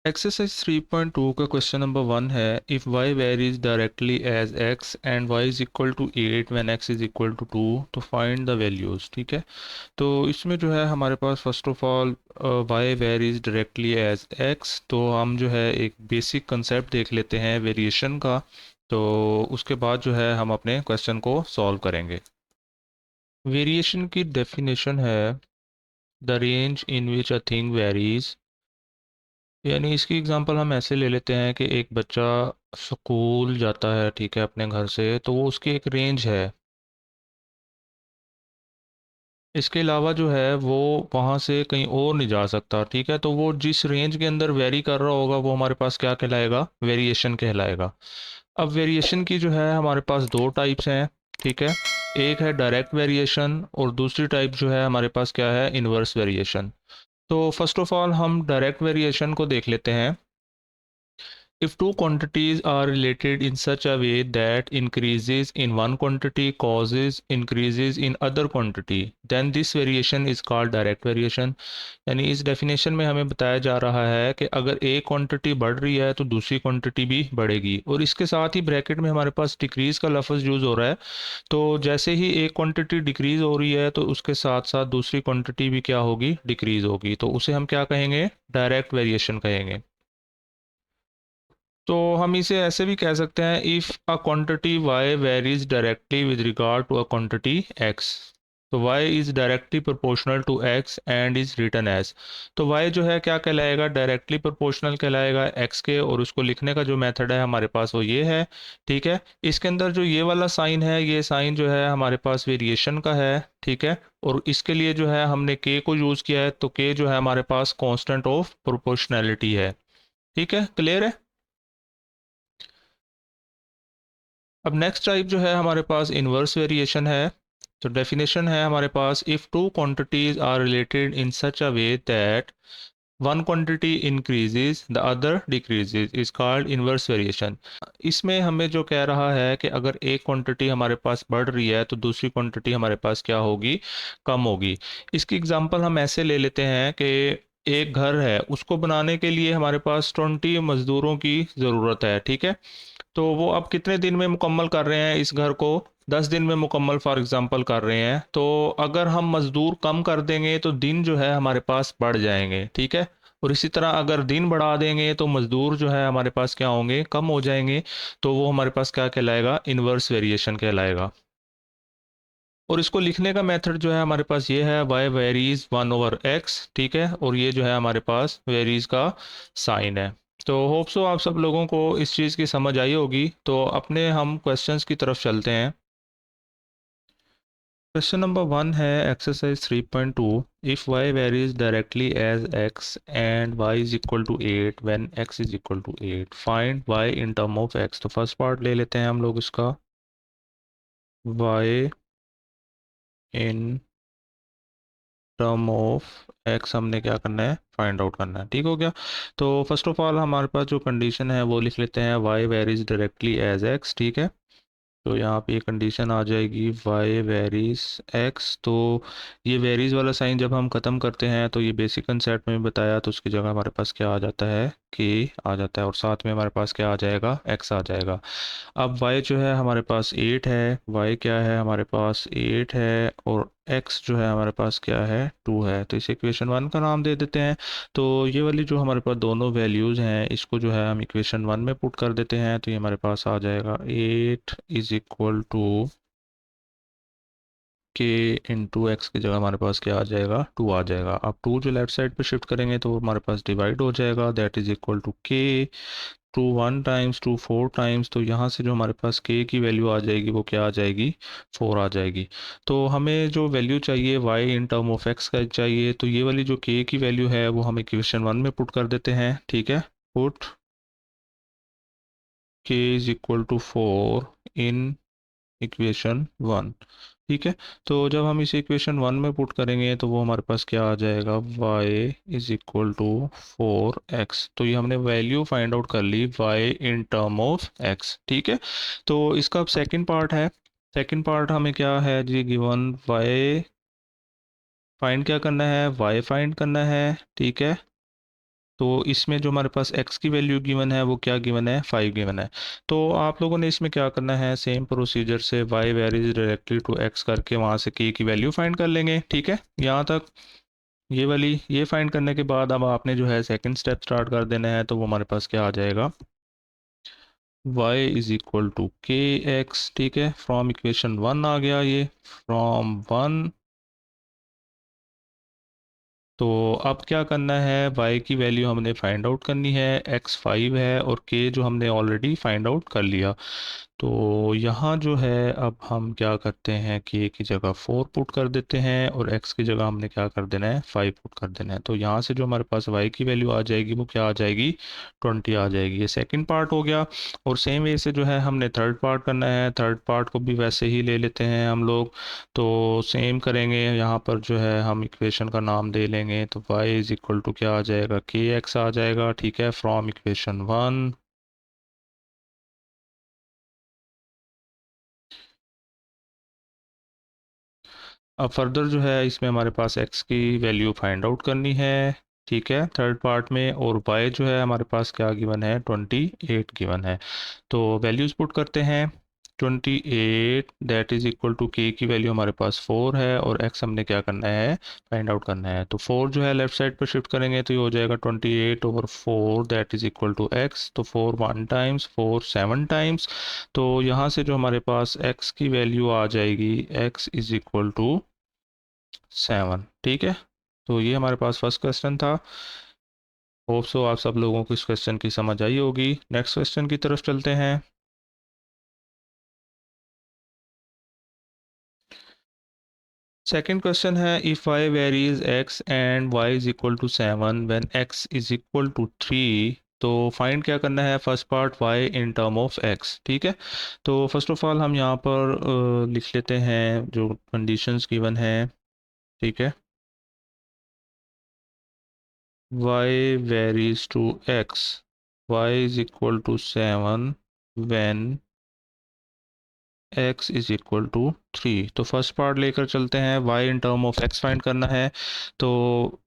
Exercise 3.2 का question number 1 है if y varies directly as x and y is equal to 8 when x is equal to 2 तो find the values. ठीक है, तो इसमें जो है हमारे पास first of all y varies directly as x, तो हम जो है एक बेसिक कंसेप्ट देख लेते हैं वेरिएशन का। तो उसके बाद जो है हम अपने क्वेश्चन को सॉल्व करेंगे। वेरिएशन की डेफिनेशन है the range in which a thing varies, यानी इसकी एग्जांपल हम ऐसे ले लेते हैं कि एक बच्चा स्कूल जाता है, ठीक है, अपने घर से, तो वो उसकी एक रेंज है। इसके अलावा जो है वो वहाँ से कहीं और नहीं जा सकता। ठीक है, तो वो जिस रेंज के अंदर वेरी कर रहा होगा वो हमारे पास क्या कहलाएगा? वेरिएशन कहलाएगा। अब वेरिएशन की जो है हमारे पास दो टाइप्स हैं। ठीक है, एक है डायरेक्ट वेरिएशन और दूसरी टाइप जो है हमारे पास क्या है? Inverse variation. तो फर्स्ट ऑफ ऑल हम डायरेक्ट वेरिएशन को देख लेते हैं। If two quantities are related in such a way that increases in one quantity causes increases in other quantity, then this variation is called direct variation। यानी इस definition में हमें बताया जा रहा है कि अगर एक क्वांटिटी बढ़ रही है तो दूसरी क्वांटिटी भी बढ़ेगी, और इसके साथ ही ब्रैकेट में हमारे पास डिक्रीज का लफ्ज़ यूज़ हो रहा है। तो जैसे ही एक क्वांटिटी डिक्रीज हो रही है तो उसके साथ साथ दूसरी क्वांटिटी भी क्या होगी? डिक्रीज होगी, तो उसे हम क्या कहेंगे? डायरेक्ट वेरिएशन कहेंगे। तो हम इसे ऐसे भी कह सकते हैं if a quantity y varies directly with regard to a quantity x, तो y is directly proportional to x and is written as. तो y जो है क्या कहलाएगा? डायरेक्टली प्रोपोर्शनल कहलाएगा x के, और उसको लिखने का जो मेथड है हमारे पास वो ये है। ठीक है, इसके अंदर जो ये वाला साइन है, ये साइन जो है हमारे पास वेरिएशन का है। ठीक है, और इसके लिए जो है हमने k को यूज़ किया है, तो k जो है हमारे पास कॉन्स्टेंट ऑफ प्रोपोर्शनैलिटी है। ठीक है, क्लियर है? अब नेक्स्ट टाइप जो है हमारे पास इनवर्स वेरिएशन है। तो डेफिनेशन है हमारे पास if two quantities are related in such a way that one quantity increases the other decreases is called inverse variation. इसमें हमें जो कह रहा है कि अगर एक क्वांटिटी हमारे पास बढ़ रही है तो दूसरी क्वांटिटी हमारे पास क्या होगी? कम होगी। इसकी एग्जांपल हम ऐसे ले लेते हैं कि एक घर है, उसको बनाने के लिए हमारे पास 20 मजदूरों की ज़रूरत है। ठीक है, तो वो अब कितने दिन में मुकम्मल कर रहे हैं इस घर को? 10 दिन में मुकम्मल फॉर एग्जांपल कर रहे हैं। तो अगर हम मज़दूर कम कर देंगे तो दिन जो है हमारे पास बढ़ जाएंगे। ठीक है, और इसी तरह अगर दिन बढ़ा देंगे तो मज़दूर जो है हमारे पास क्या होंगे? कम हो जाएंगे। तो वो हमारे पास क्या कहलाएगा? इनवर्स वेरिएशन कहलाएगा। और इसको लिखने का मेथड जो है हमारे पास ये है y वेरीज 1/x। ठीक है, और ये जो है हमारे पास वेरीज का साइन है। तो होप सो आप सब लोगों को इस चीज़ की समझ आई होगी। तो अपने हम क्वेश्चंस की तरफ चलते हैं। क्वेश्चन नंबर 1 है exercise 3.2 if y varies directly as x and y is equal to 8 when x is equal to 8 find y in term of x। तो फर्स्ट पार्ट ले लेते हैं हम लोग इसका, y in term of x हमने क्या करना है? फाइंड आउट करना है। ठीक हो गया। तो फर्स्ट ऑफ ऑल हमारे पास जो कंडीशन है वो लिख लेते हैं y varies directly as x। ठीक है, तो यहाँ पे ये कंडीशन आ जाएगी y वेरीज x। तो ये वेरीज वाला साइन जब हम ख़त्म करते हैं तो ये बेसिक कंसेप्ट में बताया, तो उसकी जगह हमारे पास क्या आ जाता है? k आ जाता है, और साथ में हमारे पास क्या आ जाएगा? x आ जाएगा। अब y जो है हमारे पास 8 है, y क्या है? हमारे पास 8 है, और x जो है हमारे पास क्या है? 2 है। तो इसे इक्वेशन 1 का नाम दे देते हैं। तो ये वाली जो हमारे पास दोनों वैल्यूज़ हैं इसको जो है हम इक्वेशन 1 में पुट कर देते हैं। तो ये हमारे पास आ जाएगा 8 इज इक्वल टू के इंटू एक्स की जगह हमारे पास क्या आ जाएगा? 2 आ जाएगा। अब 2 जो लेफ्ट साइड पे शिफ्ट करेंगे तो वो हमारे पास डिवाइड हो जाएगा, दैट इज इक्वल टू के। 2 1 टाइम्स 2 4 टाइम्स, तो यहाँ से जो हमारे पास k की वैल्यू आ जाएगी वो क्या आ जाएगी? 4 आ जाएगी। तो हमें जो वैल्यू चाहिए y in term of x का चाहिए, तो ये वाली जो k की वैल्यू है वो हम इक्वेशन 1 में पुट कर देते हैं। ठीक है, put k is equal to 4 in equation 1। ठीक है, तो जब हम इसे इक्वेशन 1 में पुट करेंगे तो वो हमारे पास क्या आ जाएगा? y is equal to 4x। तो ये हमने वैल्यू फाइंड आउट कर ली y in term of x। ठीक है, तो इसका अब सेकंड पार्ट है। सेकंड पार्ट हमें क्या है जी? गिवन y फाइंड क्या करना है? y फाइंड करना है। ठीक है, तो इसमें जो हमारे पास x की वैल्यू गिवन है वो क्या गिवन है, 5 गिवन है। तो आप लोगों ने इसमें क्या करना है, सेम प्रोसीजर से y varies directly to x करके वहाँ से k की वैल्यू फाइंड कर लेंगे। ठीक है, यहाँ तक ये वाली ये फाइंड करने के बाद अब आपने जो है सेकंड स्टेप स्टार्ट कर देना है। तो वो हमारे पास क्या आ जाएगा, y is equal to k x. ठीक है, फ्रॉम इक्वेशन 1 आ गया ये, फ्रॉम 1। तो अब क्या करना है, y की वैल्यू हमने फाइंड आउट करनी है, x 5 है और k जो हमने ऑलरेडी फाइंड आउट कर लिया। तो यहाँ जो है अब हम क्या करते हैं, k की जगह 4 पुट कर देते हैं और x की जगह हमने क्या कर देना है, 5 पुट कर देना है। तो यहाँ से जो हमारे पास y की वैल्यू आ जाएगी वो क्या आ जाएगी, 20 आ जाएगी। ये सेकंड पार्ट हो गया। और सेम वे से जो है हमने थर्ड पार्ट करना है, थर्ड पार्ट को भी वैसे ही ले लेते हैं हम लोग। तो सेम करेंगे, यहाँ पर जो है हम इक्वेशन का नाम दे लेंगे। तो y इज इक्वल टू क्या आ जाएगा, के एक्स आ जाएगा। ठीक है, फ्रॉम इक्वेशन 1। अब फर्दर जो है इसमें हमारे पास x की वैल्यू फाइंड आउट करनी है। ठीक है, थर्ड पार्ट में। और y जो है हमारे पास क्या गिवन है, 28 गिवन है। तो वैल्यूज पुट करते हैं। 28 that is equal to k की वैल्यू हमारे पास 4 है और x हमने क्या करना है, फाइंड आउट करना है। तो 4 जो है लेफ्ट साइड पर शिफ्ट करेंगे तो ये हो जाएगा 28 over 4 that is equal to x। तो 4 1 टाइम्स, 4 7 टाइम्स। तो यहाँ से जो हमारे पास x की वैल्यू आ जाएगी, x इज इक्वल टू 7। ठीक है, तो ये हमारे पास फर्स्ट क्वेश्चन था। होप सो आप सब लोगों को इस क्वेश्चन की समझ आई होगी। नेक्स्ट क्वेश्चन की तरफ चलते हैं। सेकंड क्वेश्चन है, if y varies x and y is equal to 7 when x is equal to 3। तो फाइंड क्या करना है, first part y in term of x। ठीक है, तो फर्स्ट ऑफ ऑल हम यहाँ पर लिख लेते हैं जो कंडीशंस गिवन है। ठीक है, y varies to x, y is equal to 7 when x is equal to 3। तो फर्स्ट पार्ट लेकर चलते हैं, y in term of x find करना है। तो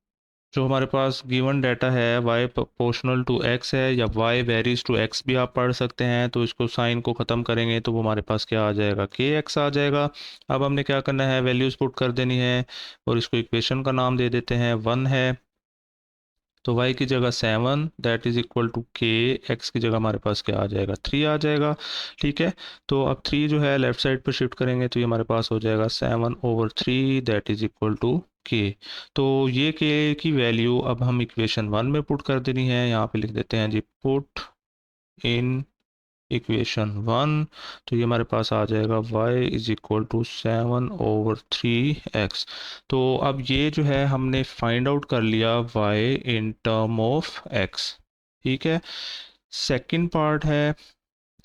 जो हमारे पास गिवन डाटा है y प्रोपोर्शनल टू x है या y वेरीज टू x भी आप पढ़ सकते हैं। तो इसको साइन को ख़त्म करेंगे तो वो हमारे पास क्या आ जाएगा, के एक्स आ जाएगा। अब हमने क्या करना है, वैल्यूज़ पुट कर देनी है और इसको इक्वेशन का नाम दे देते हैं, 1 है। तो y की जगह 7 दैट इज इक्वल टू के, x की जगह हमारे पास क्या आ जाएगा, 3 आ जाएगा। ठीक है, तो अब 3 जो है लेफ्ट साइड पर शिफ्ट करेंगे तो ये हमारे पास हो जाएगा 7 over 3 that is equal to k. तो ये के की वैल्यू अब हम इक्वेशन 1 में पुट कर देनी है। यहाँ पे लिख देते हैं जी, पुट इन इक्वेशन 1। तो ये हमारे पास आ जाएगा y is equal to 7/3x। तो अब ये जो है हमने फाइंड आउट कर लिया y in term of x। ठीक है, सेकंड पार्ट है।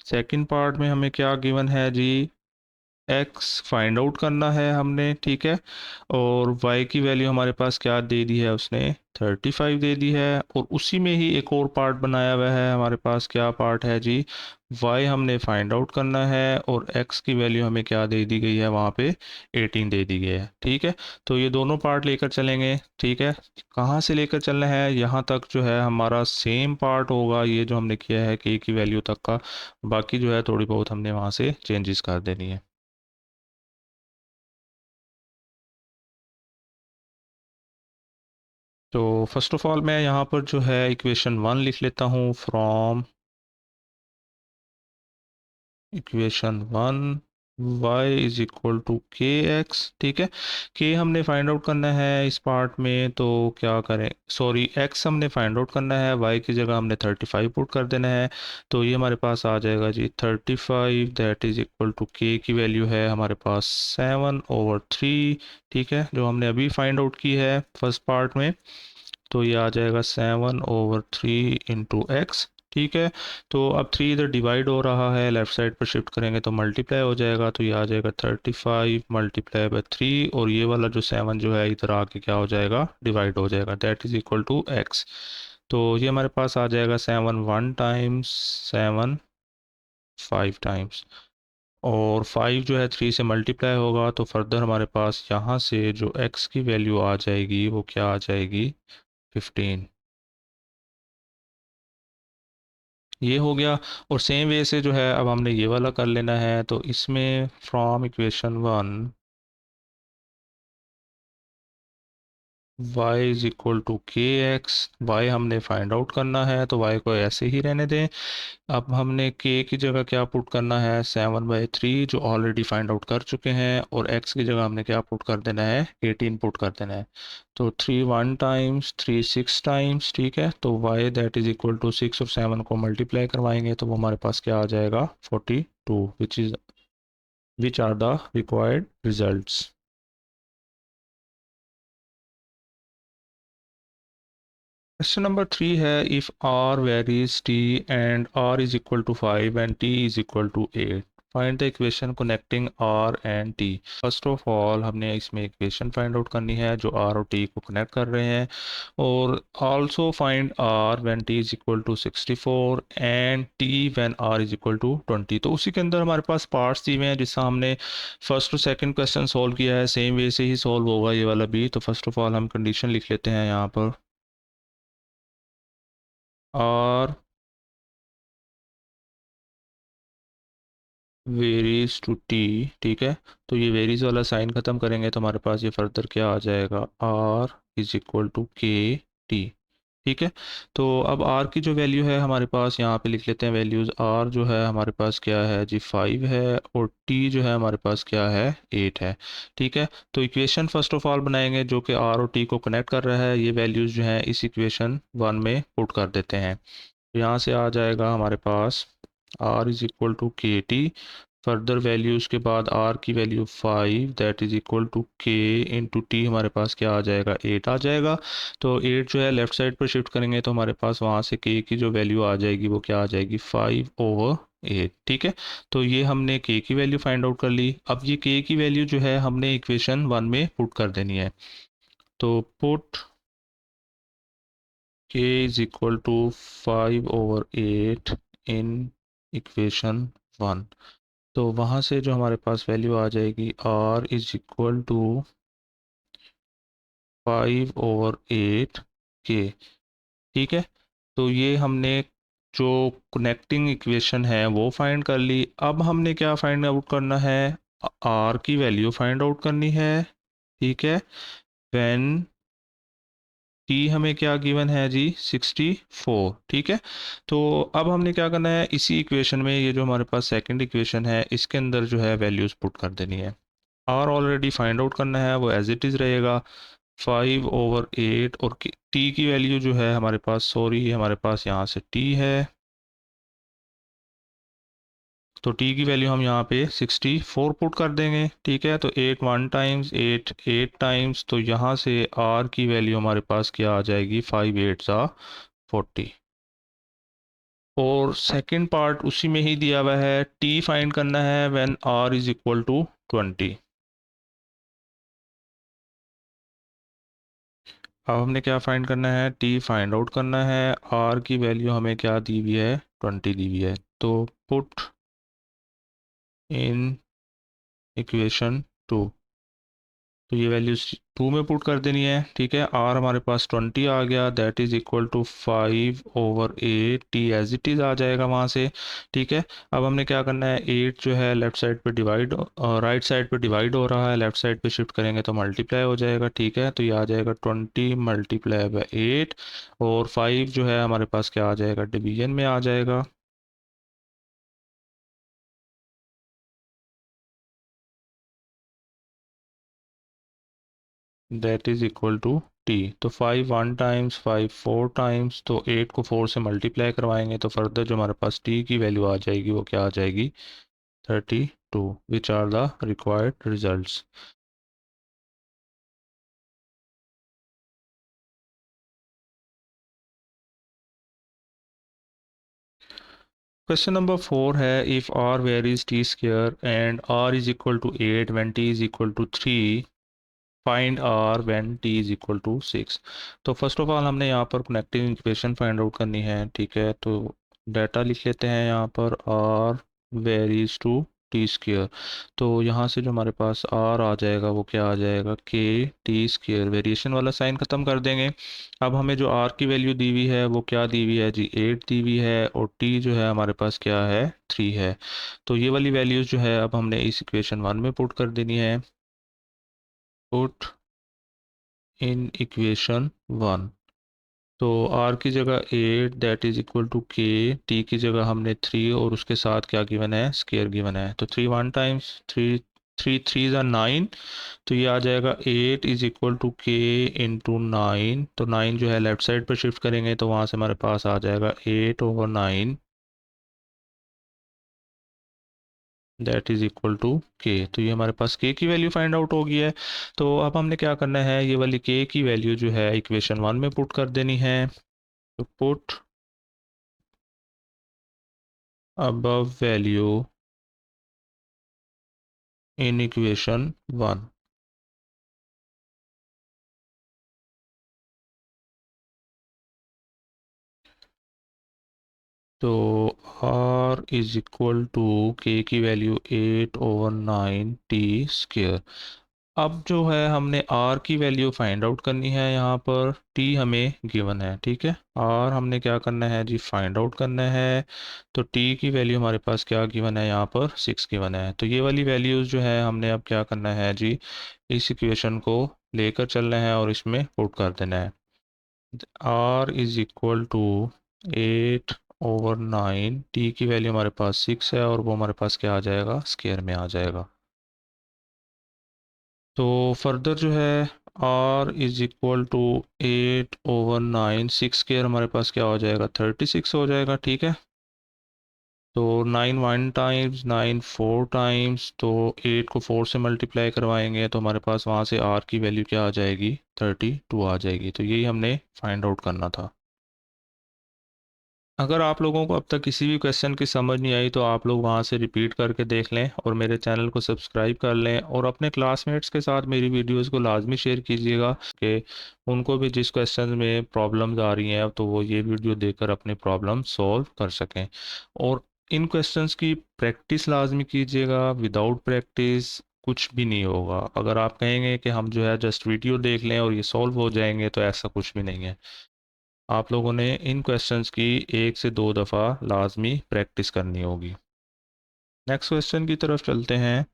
सेकंड पार्ट में हमें क्या गिवन है जी, x फाइंड आउट करना है हमने। ठीक है, और y की वैल्यू हमारे पास क्या दे दी है उसने, 35 दे दी है। और उसी में ही एक और पार्ट बनाया हुआ है हमारे पास, क्या पार्ट है जी, y हमने फाइंड आउट करना है और x की वैल्यू हमें क्या दे दी गई है वहाँ पे, 18 दे दी गई है। ठीक है, तो ये दोनों पार्ट लेकर चलेंगे। ठीक है, कहाँ से लेकर चलना है, यहाँ तक जो है हमारा सेम पार्ट होगा ये जो हमने किया है k की वैल्यू तक का। बाकी जो है थोड़ी बहुत हमने वहाँ से चेंजेस कर देनी है। तो फर्स्ट ऑफ ऑल मैं यहाँ पर जो है इक्वेशन 1 लिख लेता हूँ, from equation 1 y is equal to k x. ठीक है, k हमने फाइंड आउट करना है इस पार्ट में। तो क्या करें, सॉरी x हमने फाइंड आउट करना है, y की जगह हमने 35 पुट कर देना है। तो ये हमारे पास आ जाएगा जी 35 that is equal to k की वैल्यू है हमारे पास 7/3। ठीक है, जो हमने अभी फाइंड आउट की है फर्स्ट पार्ट में। तो ये आ जाएगा 7/3 इंटू एक्स। ठीक है, तो अब 3 इधर डिवाइड हो रहा है, लेफ्ट साइड पर शिफ्ट करेंगे तो मल्टीप्लाई हो जाएगा। तो ये आ जाएगा 35 मल्टीप्लाई बाय 3 और ये वाला जो 7 जो है इधर आके क्या हो जाएगा, डिवाइड हो जाएगा, that is equal to x. तो ये हमारे पास आ जाएगा 7 1 टाइम्स, 7 5 टाइम्स। और 5 जो है 3 से मल्टीप्लाई होगा तो फर्दर हमारे पास यहाँ से जो x की वैल्यू आ जाएगी वो क्या आ जाएगी, 15। ये हो गया। और सेम वे से जो है अब हमने ये वाला कर लेना है। तो इसमें from equation 1 y is equal to k x, y हमने फाइंड आउट करना है तो y को ऐसे ही रहने दें। अब हमने k की जगह क्या पुट करना है, 7/3 जो ऑलरेडी फाइंड आउट कर चुके हैं, और x की जगह हमने क्या पुट कर देना है, 18 पुट कर देना है। तो 3 1 टाइम्स 3 6 टाइम्स, ठीक है। तो y that is equal to 6 और 7 को मल्टीप्लाई करवाएंगे तो वो हमारे पास क्या आ जाएगा, 42, which are the required results. Question number 3 है, if r varies t and r is equal to 5 and t is equal to 8, find the equation connecting r and t। First of all हमने इसमें equation find out करनी है जो r और t को connect कर रहे हैं, और also find r when t is equal to 64 and t when r is equal to 20। तो उसी के अंदर हमारे पास पार्ट्स दिए हुए हैं जिससे हमने फर्स्ट और सेकंड क्वेश्चन सॉल्व किया है, सेम वे से ही सॉल्व होगा ये वाला भी। तो फर्स्ट ऑफ ऑल हम कंडीशन लिख लेते हैं यहाँ पर, r वेरीज टू टी, ठीक है। तो ये वेरीज वाला साइन खत्म करेंगे तो हमारे पास ये फर्दर क्या आ जाएगा, are is equal to k T, ठीक है। तो अब आर की जो वैल्यू है हमारे पास यहाँ पे लिख लेते हैं वैल्यूज़। आर जो है हमारे पास क्या है जी, 5 है, और टी जो है हमारे पास क्या है, 8 है, ठीक है। तो इक्वेशन फर्स्ट ऑफ ऑल बनाएंगे जो कि आर और टी को कनेक्ट कर रहा है, ये वैल्यूज़ जो हैं इस इक्वेशन 1 में पुट कर देते हैं। तो यहाँ से आ जाएगा हमारे पास r is equal to k t, further values के बाद r की value 5 that is equal to k into t, हमारे पास क्या आ जाएगा, 8 आ जाएगा। तो 8 जो है लेफ्ट साइड पर शिफ्ट करेंगे तो हमारे पास वहाँ से k की जो वैल्यू आ जाएगी वो क्या आ जाएगी, 5/8, ठीक है। तो ये हमने k की वैल्यू फाइंड आउट कर ली। अब ये k की वैल्यू जो है हमने इक्वेशन 1 में पुट कर देनी है। तो put k is equal to 5/8 in equation 1। तो वहाँ से जो हमारे पास वैल्यू आ जाएगी, r is equal to 5/8 k, ठीक है। तो ये हमने जो कनेक्टिंग इक्वेशन है वो फाइंड कर ली। अब हमने क्या फाइंड आउट करना है, r की वैल्यू फाइंड आउट करनी है, ठीक है। व्हेन टी हमें क्या गिवन है जी, 64, ठीक है। तो अब हमने क्या करना है, इसी इक्वेशन में ये जो हमारे पास सेकंड इक्वेशन है इसके अंदर जो है वैल्यूज पुट कर देनी है। आर ऑलरेडी फाइंड आउट करना है, वो एज इट इज़ रहेगा 5/8, और टी की वैल्यू जो है हमारे पास, सॉरी हमारे पास यहाँ से टी है, तो टी की वैल्यू हम यहाँ पे 64 पुट कर देंगे, ठीक है। तो 8 1 टाइम्स 8 8 टाइम्स, तो यहाँ से आर की वैल्यू हमारे पास क्या आ जाएगी, 5 8 40। और सेकंड पार्ट उसी में ही दिया हुआ है, टी फाइंड करना है when r is equal to 20। अब हमने क्या फाइंड करना है, टी फाइंड आउट करना है, आर की वैल्यू हमें क्या दी हुई है, 20 दी हुई है। तो पुट इन इक्वेशन 2, तो ये वैल्यू 2 में पुट कर देनी है, ठीक है। आर हमारे पास 20 आ गया, that is equal to 5/8, T as it is आ जाएगा वहाँ से, ठीक है। अब हमने क्या करना है, 8 जो है लेफ्ट साइड पे डिवाइड, राइट साइड पे डिवाइड हो रहा है, लेफ्ट साइड पे शिफ्ट करेंगे तो मल्टीप्लाई हो जाएगा, ठीक है। तो ये आ जाएगा 20 मल्टीप्लाई बाई 8, और 5 जो है हमारे पास क्या आ जाएगा, डिवीजन में आ जाएगा। That is equal to t. तो 5 1 टाइम्स 5 4 टाइम्स, तो 8 को 4 से मल्टीप्लाई करवाएंगे तो फर्दर जो हमारे पास टी की वैल्यू आ जाएगी वो क्या आ जाएगी, 32, which are the required results. Question number 4 है, if r varies t square and r is equal to 8 when t is equal to 3, find r when t is equal to 6। तो first of all हमने यहाँ पर connecting equation find out करनी है, ठीक है। तो डाटा लिख लेते हैं यहाँ पर, r varies to t square. तो यहाँ से जो हमारे पास आर आ जाएगा वो क्या आ जाएगा, के टी स्क्वेयर। वेरिएशन वाला साइन ख़त्म कर देंगे। अब हमें जो आर की वैल्यू दी हुई है वो क्या दी हुई है जी, 8 दी हुई है, और टी जो है हमारे पास क्या है, 3 है। तो ये वाली वैल्यूज़ जो है अब हमने इस इक्वेशन 1 में पुट कर देनी है। Put in equation 1। तो r की जगह 8 दैट इज इक्वल टू के, t की जगह हमने 3 और उसके साथ क्या गिवन है, स्केयर गिवन है। तो 3 1 टाइम्स 3, 3 3 ज़ा 9। तो ये आ जाएगा 8 इज इक्वल टू के इंटू 9। तो 9 जो है लेफ्ट साइड पर शिफ्ट करेंगे तो वहाँ से हमारे पास आ जाएगा 8/9 that is equal to k. तो ये हमारे पास के की वैल्यू फाइंड आउट हो गई है। तो अब हमने क्या करना है, ये वाली के की वैल्यू जो है इक्वेशन 1 में पुट कर देनी है। तो put above value in equation 1। तो r इज इक्वल टू के की वैल्यू 8/9 टी स्क्वेयर। अब जो है हमने r की वैल्यू फाइंड आउट करनी है, यहाँ पर t हमें गिवन है, ठीक है। r हमने क्या करना है जी, फाइंड आउट करना है। तो t की वैल्यू हमारे पास क्या गिवन है, यहाँ पर 6 गिवन है। तो ये वाली वैल्यूज़ जो है हमने अब क्या करना है जी, इस इक्वेशन को लेकर चलना है और इसमें पुट कर देना है। r is equal to 8/9, t की वैल्यू हमारे पास 6 है और वो हमारे पास क्या आ जाएगा, स्क्वायर में आ जाएगा। तो फर्दर जो है r is equal to 8/9, 6 square हमारे पास क्या हो जाएगा, 36 हो जाएगा, ठीक है। तो 9 1 टाइम्स, 9 4 टाइम्स, तो 8 को 4 से मल्टीप्लाई करवाएंगे तो हमारे पास वहाँ से r की वैल्यू क्या आ जाएगी, 32 आ जाएगी। तो यही हमने फाइंड आउट करना था। अगर आप लोगों को अब तक किसी भी क्वेश्चन की समझ नहीं आई तो आप लोग वहाँ से रिपीट करके देख लें और मेरे चैनल को सब्सक्राइब कर लें और अपने क्लासमेट्स के साथ मेरी वीडियोस को लाजमी शेयर कीजिएगा कि उनको भी जिस क्वेश्चन में प्रॉब्लम्स आ रही हैं तो वो ये वीडियो देखकर अपनी प्रॉब्लम सॉल्व कर सकें। और इन क्वेश्चंस की प्रैक्टिस लाजमी कीजिएगा, विदाउट प्रैक्टिस कुछ भी नहीं होगा। अगर आप कहेंगे कि हम जो है जस्ट वीडियो देख लें और ये सॉल्व हो जाएंगे तो ऐसा कुछ भी नहीं है। आप लोगों ने इन क्वेश्चंस की 1 से 2 दफ़ा लाजमी प्रैक्टिस करनी होगी। नेक्स्ट क्वेश्चन की तरफ चलते हैं।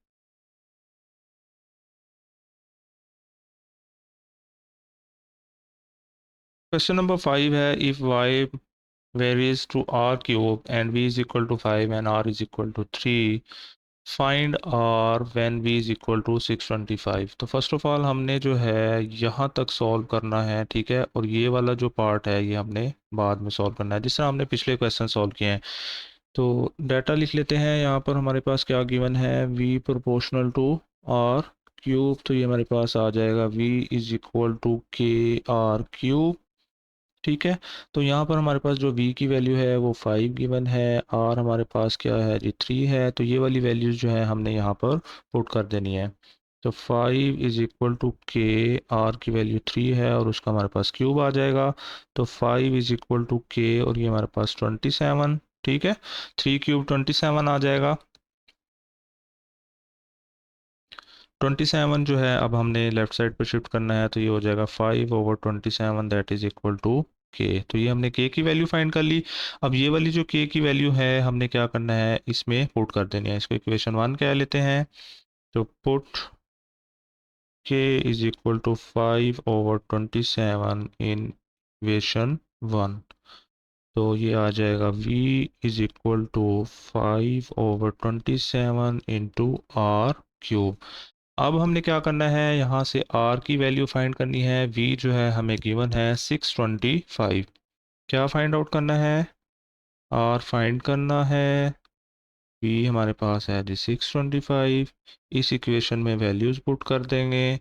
क्वेश्चन नंबर 5 है, if y varies to r cube and v is equal to 5 and r is equal to 3, find r when v is equal to 625। तो फर्स्ट ऑफ ऑल हमने जो है यहाँ तक सॉल्व करना है, ठीक है, और ये वाला जो पार्ट है ये हमने बाद में सॉल्व करना है, जिस तरह हमने पिछले क्वेश्चन सॉल्व किए हैं। तो डाटा लिख लेते हैं। यहाँ पर हमारे पास क्या गिवन है, v proportional to r cube. तो ये हमारे पास आ जाएगा v is equal to k r cube, ठीक है। तो यहाँ पर हमारे पास जो v की वैल्यू है वो 5 गिवन है, r हमारे पास क्या है जी, 3 है। तो ये वाली वैल्यूज़ जो है हमने यहाँ पर पुट कर देनी है। तो 5 is equal to k, are की वैल्यू 3 है और उसका हमारे पास क्यूब आ जाएगा। तो 5 इज इक्वल टू के और ये हमारे पास 27, ठीक है। 3 क्यूब 27 आ जाएगा। 27 जो है अब हमने लेफ्ट साइड पर शिफ्ट करना है तो ये हो जाएगा 5/27 that is equal to k. तो ये हमने के की वैल्यू फाइंड कर ली। अब ये वाली जो के की वैल्यू है हमने क्या करना है, इसमें पुट कर देनी है। इसको इक्वेशन 1 कह लेते हैं। तो put k is equal to 5/27 in equation 1। तो ये आ जाएगा v is equal to 5/27 into r cube. अब हमने क्या करना है, यहाँ से r की वैल्यू फाइंड करनी है। v जो है हमें गिवन है 625। क्या फाइंड आउट करना है, r फाइंड करना है। v हमारे पास है जी 625। इस इक्वेशन में वैल्यूज़ पुट कर देंगे।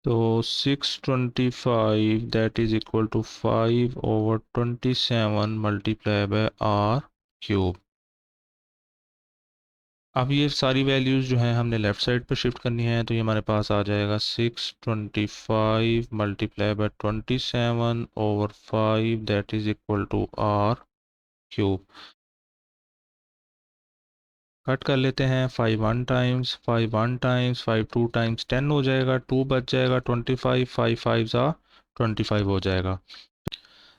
तो 625 that is equal to 5/27 multiply by r cube. अब ये सारी वैल्यूज़ जो हैं हमने लेफ़्ट साइड पर शिफ्ट करनी है। तो ये हमारे पास आ जाएगा 625 multiply by 27/5 that is equal to r cube. Cut कर लेते हैं, 5 1 टाइम्स, 5 1 टाइम्स, 5 2 टाइम्स 10 हो जाएगा, 2 बच जाएगा 25, 5 5 ज़ा 25 हो जाएगा।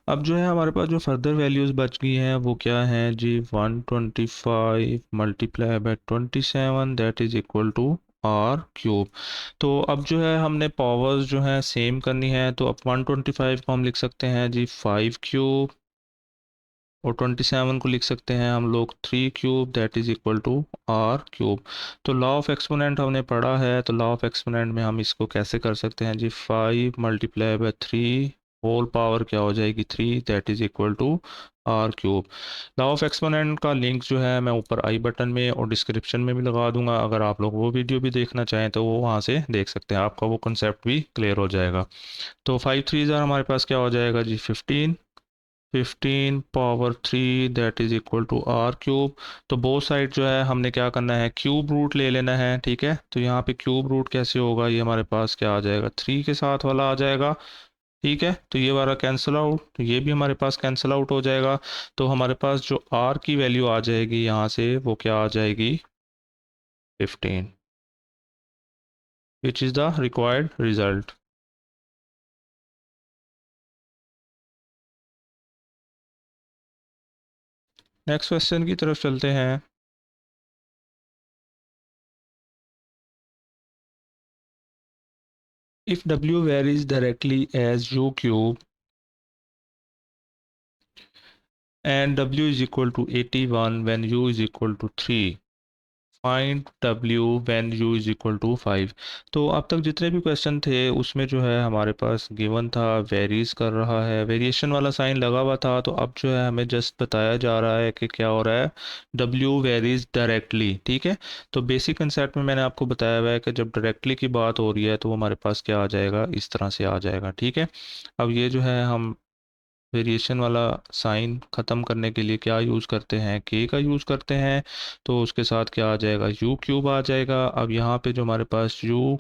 अब जो है हमारे पास जो फर्दर वैल्यूज़ बच गई हैं वो क्या हैं जी, 125 multiply by 27 that is equal to r cube. तो अब जो है हमने पावर्स जो हैं सेम करनी है, तो अब 125 को हम लिख सकते हैं जी 5 क्यूब, और 27 को लिख सकते हैं हम लोग 3 cube that is equal to r cube. तो लॉ ऑफ एक्सपोनेंट हमने पढ़ा है, तो लॉ ऑफ एक्सपोनेंट में हम इसको कैसे कर सकते हैं जी, 5 मल्टीप्लाई बाय 3 होल पावर क्या हो जाएगी 3 that is equal to r cube. Law of exponent का लिंक जो है मैं ऊपर आई बटन में और डिस्क्रिप्शन में भी लगा दूंगा, अगर आप लोग वो वीडियो भी देखना चाहें तो वो वहाँ से देख सकते हैं, आपका वो कंसेप्ट भी क्लियर हो जाएगा। तो 5 3 ज़ार हमारे पास क्या हो जाएगा जी 15, 15 power 3 that is equal to r cube. तो बोथ साइड जो है हमने क्या करना है, क्यूब रूट ले लेना है, ठीक है। तो यहाँ पे क्यूब रूट कैसे होगा, ये हमारे पास क्या आ जाएगा 3 के साथ वाला आ जाएगा, ठीक है। तो ये वाला कैंसिल आउट, तो ये भी हमारे पास कैंसिल आउट हो जाएगा। तो हमारे पास जो आर की वैल्यू आ जाएगी यहाँ से वो क्या आ जाएगी 15, विच is the required result. Next question की तरफ चलते हैं। If W varies directly as U cube and W is equal to 81 when U is equal to 3, find W when U is equal to 5। तो अब तक जितने भी क्वेश्चन थे उसमें जो है हमारे पास गिवन था वेरीज कर रहा है, वेरिएशन वाला साइन लगा हुआ था, तो अब जो है हमें जस्ट बताया जा रहा है कि क्या हो रहा है, W वेरीज डायरेक्टली, ठीक है। तो बेसिक कंसेप्ट में मैंने आपको बताया हुआ है कि जब डायरेक्टली की बात हो रही है तो हमारे पास क्या आ जाएगा, इस तरह से आ जाएगा, ठीक है। अब ये जो है हम वेरिएशन वाला साइन ख़त्म करने के लिए क्या यूज़ करते हैं, के का यूज़ करते हैं। तो उसके साथ क्या आ जाएगा, यू क्यूब आ जाएगा। अब यहाँ पे जो हमारे पास यू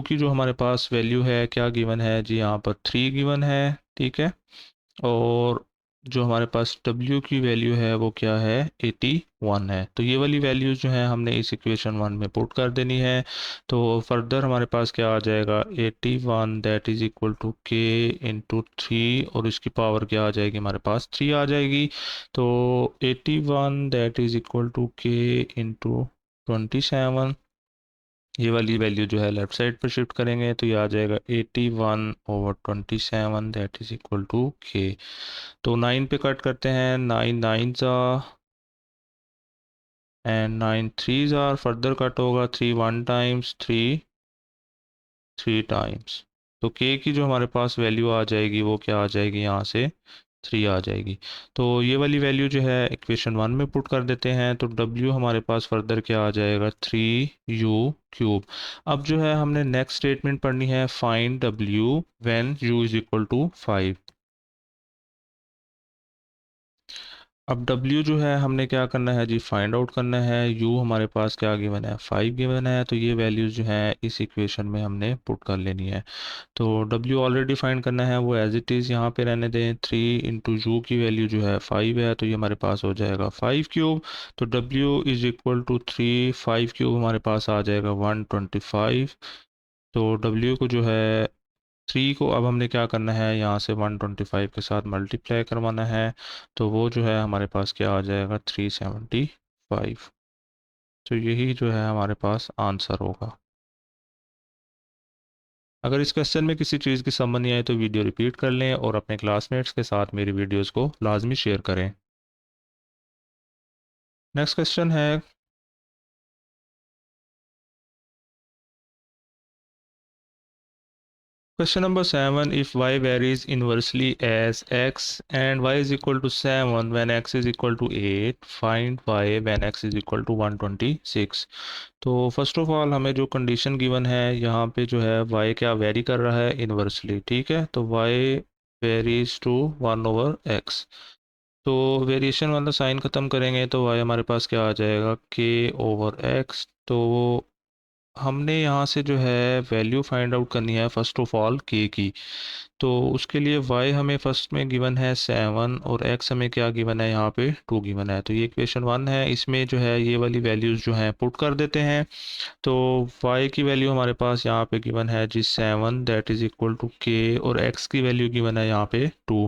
की जो हमारे पास वैल्यू है क्या गिवन है जी, यहाँ पर 3 गिवन है, ठीक है। और जो हमारे पास W की वैल्यू है वो क्या है 81 है। तो ये वाली वैल्यूज जो है हमने इस इक्वेशन 1 में पुट कर देनी है। तो फर्दर हमारे पास क्या आ जाएगा 81 दैट इज इक्वल टू के इंटू 3, और इसकी पावर क्या आ जाएगी हमारे पास 3 आ जाएगी। तो 81 दैट इज इक्वल टू के इंटू 27, ये वाली वैल्यू जो है लेफ्ट साइड पर शिफ्ट करेंगे तो ये आ जाएगा 81 over 27 that is equal to k. तो 9 पे कट करते हैं, 9 9 ज़ा एंड 9 3 ज़ा, फर्दर कट होगा 3 1 टाइम्स, 3 3 टाइम्स। तो के की जो हमारे पास वैल्यू आ जाएगी वो क्या आ जाएगी, यहाँ से 3 आ जाएगी। तो ये वाली वैल्यू जो है इक्वेशन 1 में पुट कर देते हैं, तो W हमारे पास फर्दर क्या आ जाएगा 3U क्यूब। अब जो है हमने नेक्स्ट स्टेटमेंट पढ़नी है, find W when U is equal to 5। अब W जो है हमने क्या करना है जी, फाइंड आउट करना है। U हमारे पास क्या गिवन है 5 गिवन है, तो ये वैल्यूज़ जो है इस इक्वेशन में हमने पुट कर लेनी है। तो W ऑलरेडी फाइंड करना है, वो एज इट इज़ यहाँ पे रहने दें। 3 इंटू यू की वैल्यू जो है 5 है, तो ये हमारे पास हो जाएगा 5 क्यूब। तो W is equal to 3, 5 cube हमारे पास आ जाएगा 125। तो W को जो है 3 को अब हमने क्या करना है, यहाँ से 125 के साथ मल्टीप्लाई करवाना है। तो वो जो है हमारे पास क्या आ जाएगा 375। तो यही जो है हमारे पास आंसर होगा। अगर इस क्वेश्चन में किसी चीज़ की समझ नहीं आई तो वीडियो रिपीट कर लें और अपने क्लासमेट्स के साथ मेरी वीडियोस को लाजमी शेयर करें। नेक्स्ट क्वेश्चन है, question number 7, if y varies inversely as x and y is equal to 7 when x is equal to 8, find y when x is equal to 126। तो फर्स्ट ऑफ ऑल हमें जो condition given है यहाँ पे जो है y क्या very कर रहा है इन्वर्सली, ठीक है। तो y varies to 1 over x। तो वेरिएशन वाला साइन ख़त्म करेंगे तो y हमारे पास क्या आ जाएगा k ओवर x। तो हमने यहाँ से जो है वैल्यू फाइंड आउट करनी है फर्स्ट ऑफ ऑल k की। तो उसके लिए y हमें फर्स्ट में गिवन है 7 और x हमें क्या गिवन है, यहाँ पे 2 गिवन है। तो ये इक्वेशन 1 है, इसमें जो है ये वाली वैल्यूज़ जो हैं पुट कर देते हैं। तो y की वैल्यू हमारे पास यहाँ पे गिवन है जी 7, that is equal to k, और x की वैल्यू गिवन है यहाँ पे 2।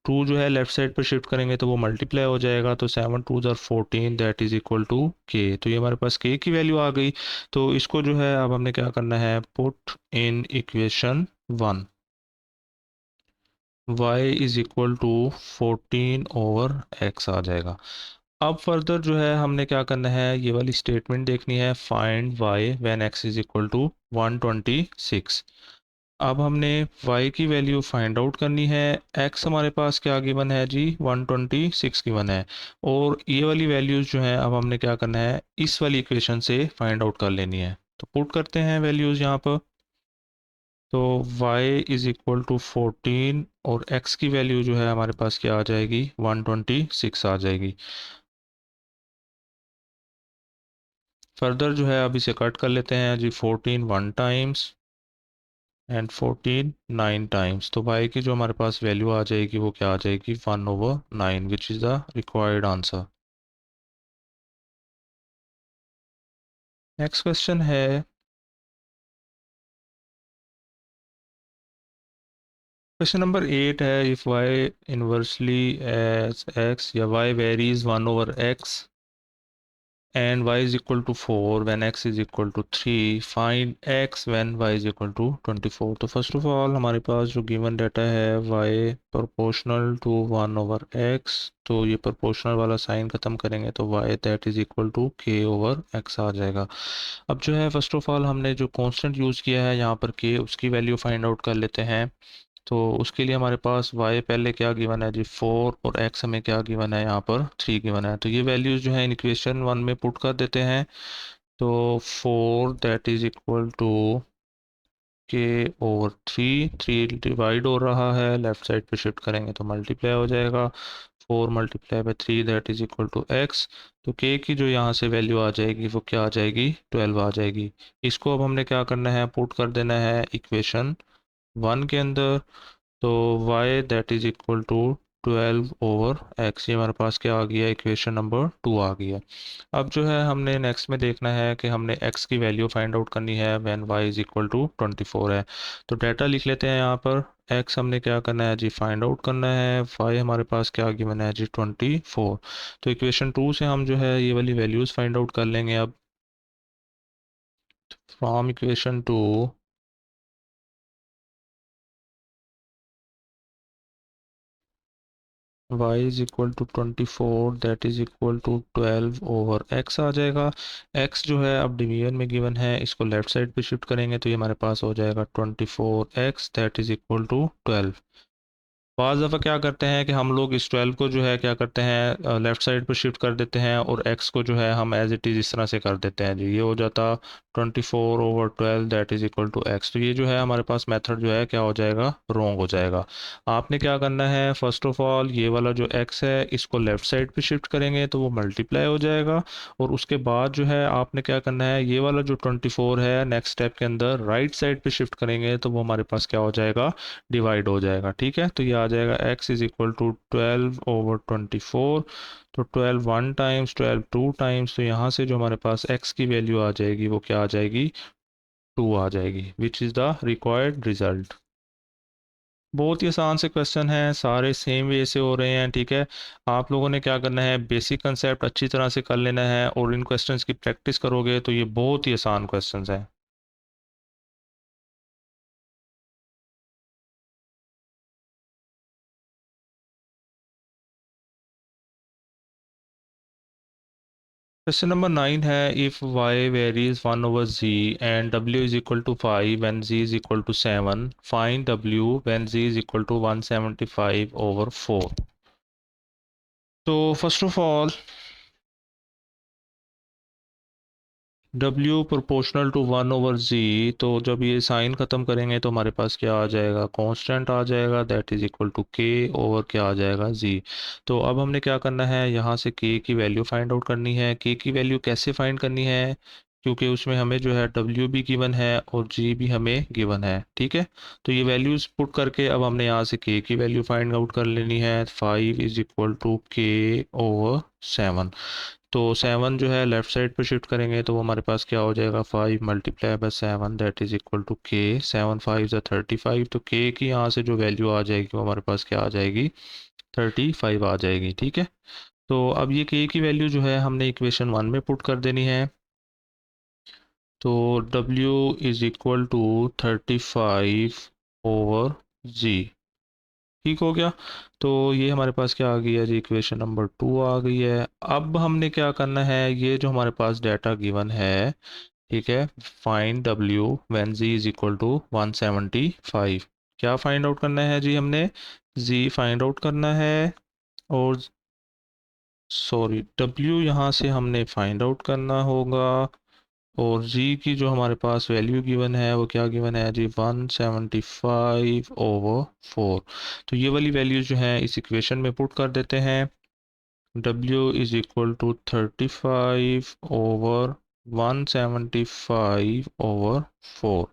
2 जो है लेफ्ट साइड पर शिफ्ट करेंगे तो वो मल्टीप्लाई हो जाएगा, तो 7 2 ज़र 14, that is equal to k। तो ये हमारे पास k की वैल्यू आ गई। तो इसको जो है अब हमने क्या करना है, put in equation 1, y is equal to 14 over x आ जाएगा। अब फर्दर जो है हमने क्या करना है, ये वाली स्टेटमेंट देखनी है, find y when x is equal to 126। अब हमने y की वैल्यू फाइंड आउट करनी है। x हमारे पास क्या गिवन है जी, 126 गिवन है, और ये वाली वैल्यूज़ जो है अब हमने क्या करना है, इस वाली इक्वेशन से फाइंड आउट कर लेनी है। तो पुट करते हैं वैल्यूज़ यहाँ पर। तो y इज़ इक्वल टू 14 और x की वैल्यू जो है हमारे पास क्या आ जाएगी, 126 आ जाएगी। फर्दर जो है अब इसे कट कर लेते हैं जी, 14 1 टाइम्स एंड 14 9 टाइम्स। तो y की जो हमारे पास वैल्यू आ जाएगी वो क्या आ जाएगी, 1/9, which is the required answer. Next question है, क्वेश्चन नंबर 8 है, if y inversely as x या y varies 1/x and y is equal to 4 when x is equal to 3, find x when y is equal to 24। तो first of all हमारे पास जो given data है, y proportional to 1/x, तो ये proportional वाला sign ख़त्म करेंगे तो y that is equal to k/x आ जाएगा। अब जो है फर्स्ट ऑफ ऑल हमने जो कांस्टेंट यूज़ किया है यहाँ पर k, उसकी वैल्यू फाइंड आउट कर लेते हैं। तो उसके लिए हमारे पास y पहले क्या गिवन है जी 4, और x हमें क्या गिवन है, यहाँ पर 3 गिवन है। तो ये वैल्यूज़ जो है इन इक्वेशन 1 में पुट कर देते हैं। तो 4 that is equal to k/3, 3 divide हो रहा है, लेफ्ट साइड पे शिफ्ट करेंगे तो मल्टीप्लाई हो जाएगा, 4 multiply by 3 that is equal to x। तो k की जो यहाँ से वैल्यू आ जाएगी वो क्या आ जाएगी, 12 आ जाएगी। इसको अब हमने क्या करना है, पुट कर देना है इक्वेशन 1 के अंदर। तो y that is equal to 12/x, ये हमारे पास क्या आ गया, इक्वेशन नंबर 2 आ गया। अब जो है हमने नेक्स्ट में देखना है कि हमने x की वैल्यू फाइंड आउट करनी है when y is equal to 24 है। तो डाटा लिख लेते हैं यहाँ पर, x हमने क्या करना है जी, फाइंड आउट करना है, y हमारे पास क्या गिवन है जी 24। तो इक्वेशन 2 से हम जो है ये वाली वैल्यूज़ फाइंड आउट कर लेंगे। अब from equation 2, y is equal to 24 that is equal to 12/x आ जाएगा। x जो है अब डिवीजन में गिवन है, इसको लेफ्ट साइड पे शिफ्ट करेंगे तो ये हमारे पास हो जाएगा 24x that is equal to 12। बाज़ दफ़ा क्या करते हैं कि हम लोग इस 12 को जो है क्या करते हैं, लेफ़्ट साइड पर शिफ्ट कर देते हैं, और x को जो है हम एज इट इज़ इस तरह से कर देते हैं जी, ये हो जाता 24/12 that is equal to x। तो ये जो है हमारे पास मेथड जो है क्या हो जाएगा, रॉन्ग हो जाएगा। आपने क्या करना है, फ़र्स्ट ऑफ ऑल ये वाला जो x है इसको लेफ़्ट साइड पे शिफ्ट करेंगे तो वो मल्टीप्लाई हो जाएगा, और उसके बाद जो है आपने क्या करना है, ये वाला जो 24 है नेक्स्ट स्टेप के अंदर राइट साइड पे शिफ्ट करेंगे तो वो हमारे पास क्या हो जाएगा, डिवाइड हो जाएगा। ठीक है, तो ये आ जाएगा x इज इक्वल टू 12/24। तो 12 1 टाइम्स, 12 2 टाइम्स, तो यहाँ से जो हमारे पास x की वैल्यू आ जाएगी वो क्या आ जाएगी, 2 आ जाएगी, विच इज़ द रिक्वायर्ड रिजल्ट। बहुत ही आसान से क्वेश्चन हैं, सारे सेम वे से हो रहे हैं। ठीक है, आप लोगों ने क्या करना है, बेसिक कंसेप्ट अच्छी तरह से कर लेना है, और इन क्वेश्चंस की प्रैक्टिस करोगे तो ये बहुत ही आसान क्वेश्चंस हैं। क्वेश्चन नंबर 9 है, if y varies 1/z and w is equal to 5 when z is equal to 7, find w when z is equal to 175/4। तो first of all w proportional to 1/z, तो जब ये sign ख़त्म करेंगे तो हमारे पास क्या आ जाएगा, कांस्टेंट आ जाएगा, that is equal to k over क्या आ जाएगा, z। तो अब हमने क्या करना है, यहाँ से k की वैल्यू फाइंड आउट करनी है। k की वैल्यू कैसे फाइंड करनी है, क्योंकि उसमें हमें जो है W भी गिवन है और G भी हमें गिवन है, ठीक है। तो ये वैल्यूज़ पुट करके अब हमने यहाँ से K की वैल्यू फाइंड आउट कर लेनी है। 5 इज इक्वल टू K/7। तो 7 जो है लेफ्ट साइड पर शिफ्ट करेंगे तो वो हमारे पास क्या हो जाएगा, 5 multiply by 7 that is equal to K। 7 5 ज़ा 35। तो K की यहाँ से जो वैल्यू आ जाएगी वो हमारे पास क्या आ जाएगी, 35 आ जाएगी, ठीक है। तो अब ये K की वैल्यू जो है हमने इक्वेशन 1 में पुट कर देनी है। तो W is equal to 35/G, ठीक हो गया। तो ये हमारे पास क्या आ गई है जी, इक्वेशन नंबर 2 आ गई है। अब हमने क्या करना है, ये जो हमारे पास डाटा गिवन है, ठीक है, find W when Z is equal to 175। क्या फाइंड आउट करना है जी, हमने Z फाइंड आउट करना है और सॉरी W यहाँ से हमने फाइंड आउट करना होगा। और g की जो हमारे पास वैल्यू गिवन है वो क्या गिवन है जी, 175/4। तो ये वाली वैल्यू जो है इस इक्वेशन में पुट कर देते हैं। w is equal to 35/175/4।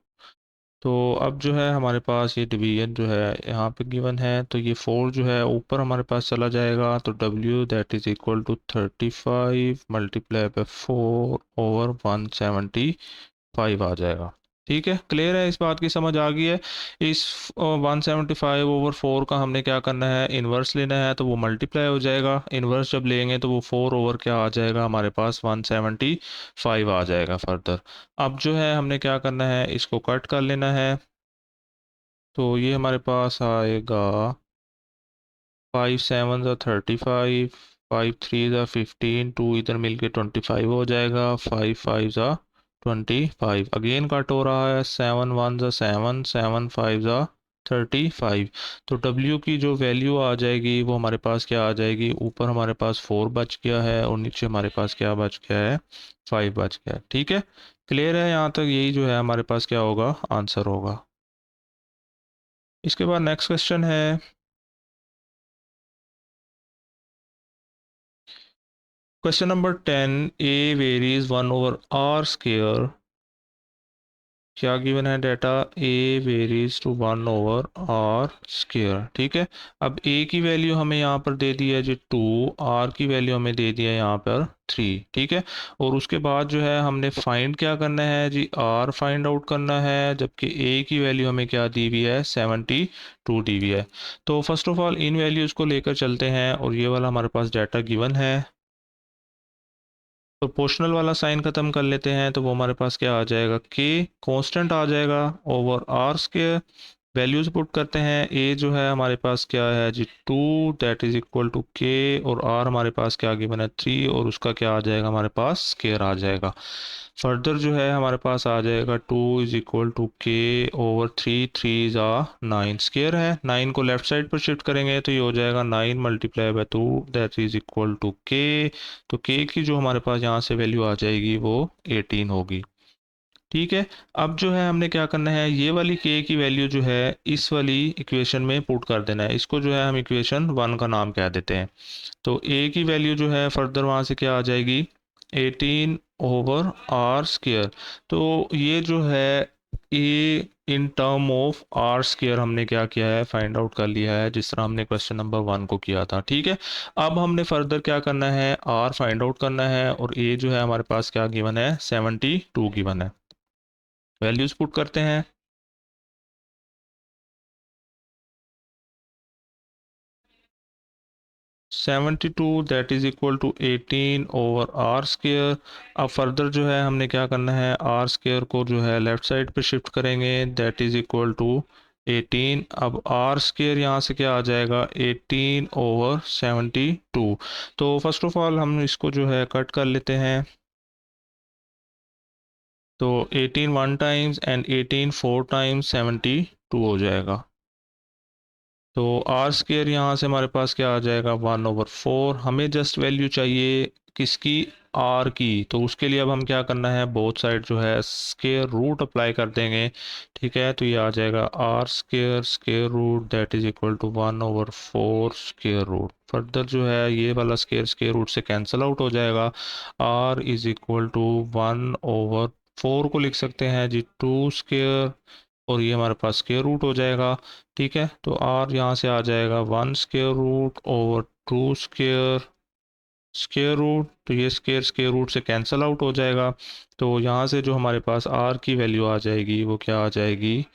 तो अब जो है हमारे पास ये डिवीजन जो है यहाँ पे गिवन है, तो ये 4 जो है ऊपर हमारे पास चला जाएगा। तो w that is equal to 35 multiply by 4/175 आ जाएगा, ठीक है। क्लियर है, इस बात की समझ आ गई है। इस 175/4 का हमने क्या करना है, इन्वर्स लेना है, तो वो मल्टीप्लाई हो जाएगा। इन्वर्स जब लेंगे तो वो 4 ओवर क्या आ जाएगा हमारे पास, 175 आ जाएगा फर्दर। अब जो है हमने क्या करना है, इसको कट कर लेना है। तो ये हमारे पास आएगा 5 7 ज़ा 35, 5 3 ज़ा 15, 2 इधर मिलके 25 हो जाएगा, 5 5 ज़ा 25। अगेन कट हो रहा है, 7 1 ज़ा 7, 7 5 ज़ा 35। तो W की जो वैल्यू आ जाएगी वो हमारे पास क्या आ जाएगी, ऊपर हमारे पास 4 बच गया है और नीचे हमारे पास क्या बच गया है, 5 बच गया है, ठीक है। क्लियर है यहाँ तक, यही जो है हमारे पास क्या होगा, आंसर होगा। इसके बाद नेक्स्ट क्वेश्चन है, question number 10। A varies 1/r²। क्या गिवन है data, A varies to 1/r², ठीक है। अब A की वैल्यू हमें यहाँ पर दे दी है जी 2, R की वैल्यू हमें दे दी है यहाँ पर 3, ठीक है। और उसके बाद जो है हमने फाइंड क्या करना है जी, R फाइंड आउट करना है, जबकि A की वैल्यू हमें क्या दी हुई है, 72 दी हुई है। तो first of all in values को लेकर चलते हैं और ये वाला हमारे पास डाटा गिवन है। प्रोपोर्शनल वाला साइन खत्म कर लेते हैं, तो वो हमारे पास क्या आ जाएगा, के कांस्टेंट आ जाएगा over r square. Values put करते हैं, ए जो है हमारे पास क्या है जी 2 that is equal to k, और आर हमारे पास क्या गिवन है 3, और उसका क्या आ जाएगा हमारे पास स्क्वायर आ जाएगा। फर्दर जो है हमारे पास आ जाएगा 2 इज इक्वल टू के ओवर 3, 3 ज़ा 9, स्क्वायर है। 9 को लेफ्ट साइड पर शिफ्ट करेंगे तो ये हो जाएगा 9 multiply by 2 that is equal to k. तो के की जो हमारे पास यहाँ से वैल्यू आ जाएगी वो 18 होगी, ठीक है। अब जो है हमने क्या करना है, ये वाली के की वैल्यू जो है इस वाली इक्वेशन में पुट कर देना है। इसको जो है हम इक्वेशन 1 का नाम कह देते हैं। तो ए की वैल्यू जो है फर्दर वहाँ से क्या आ जाएगी, 18/r²। तो ये जो है ए इन टर्म ऑफ r² हमने क्या किया है, फाइंड आउट कर लिया है, जिस तरह हमने क्वेश्चन नंबर 1 को किया था, ठीक है। अब हमने फर्दर क्या करना है, r फाइंड आउट करना है, और a जो है हमारे पास क्या गिवन है, 72 गिवन है। वैल्यूज पुट करते हैं। 72 that is equal to 18/r²। अब फर्दर जो है हमने क्या करना है, r² को जो है लेफ्ट साइड पे शिफ्ट करेंगे, दैट इज इक्वल टू 18। अब r² यहाँ से क्या आ जाएगा, 18/72। तो फर्स्ट ऑफ ऑल हम इसको जो है कट कर लेते हैं। तो 18 वन टाइम्स एंड 18 4 टाइम्स 72 हो जाएगा। तो r² यहाँ से हमारे पास क्या आ जाएगा, 1/4। हमें जस्ट वैल्यू चाहिए किसकी, आर की, तो उसके लिए अब हम क्या करना है, बोथ साइड जो है स्केयर रूट अप्लाई कर देंगे। ठीक है, तो ये आ जाएगा r square square root that is equal to 1/4 square root. Further जो है ये वाला स्केयर स्केयर रूट से कैंसिल आउट हो जाएगा। आर इज इक्वल टू 1/4 को लिख सकते हैं जी 2 स्केयर, और ये हमारे पास स्केयर रूट हो जाएगा। ठीक है, तो आर यहाँ से आ जाएगा 1 square root over 2 square square root, तो ये स्केयर स्केयर रूट से कैंसिल आउट हो जाएगा। तो यहाँ से जो हमारे पास आर की वैल्यू आ जाएगी वो क्या आ जाएगी,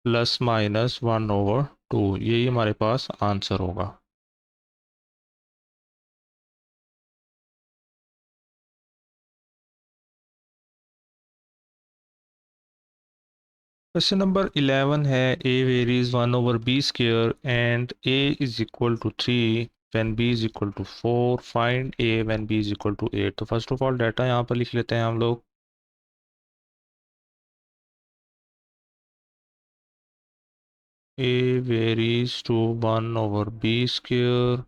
+-1/2, यही हमारे पास आंसर होगा। क्वेश्चन नंबर 11 है a varies 1/b square and a is equal to 3 when b is equal to 4, find a when b is equal to 8। तो फर्स्ट ऑफ ऑल डाटा यहाँ पर लिख लेते हैं हम लोग। a varies to 1/b square,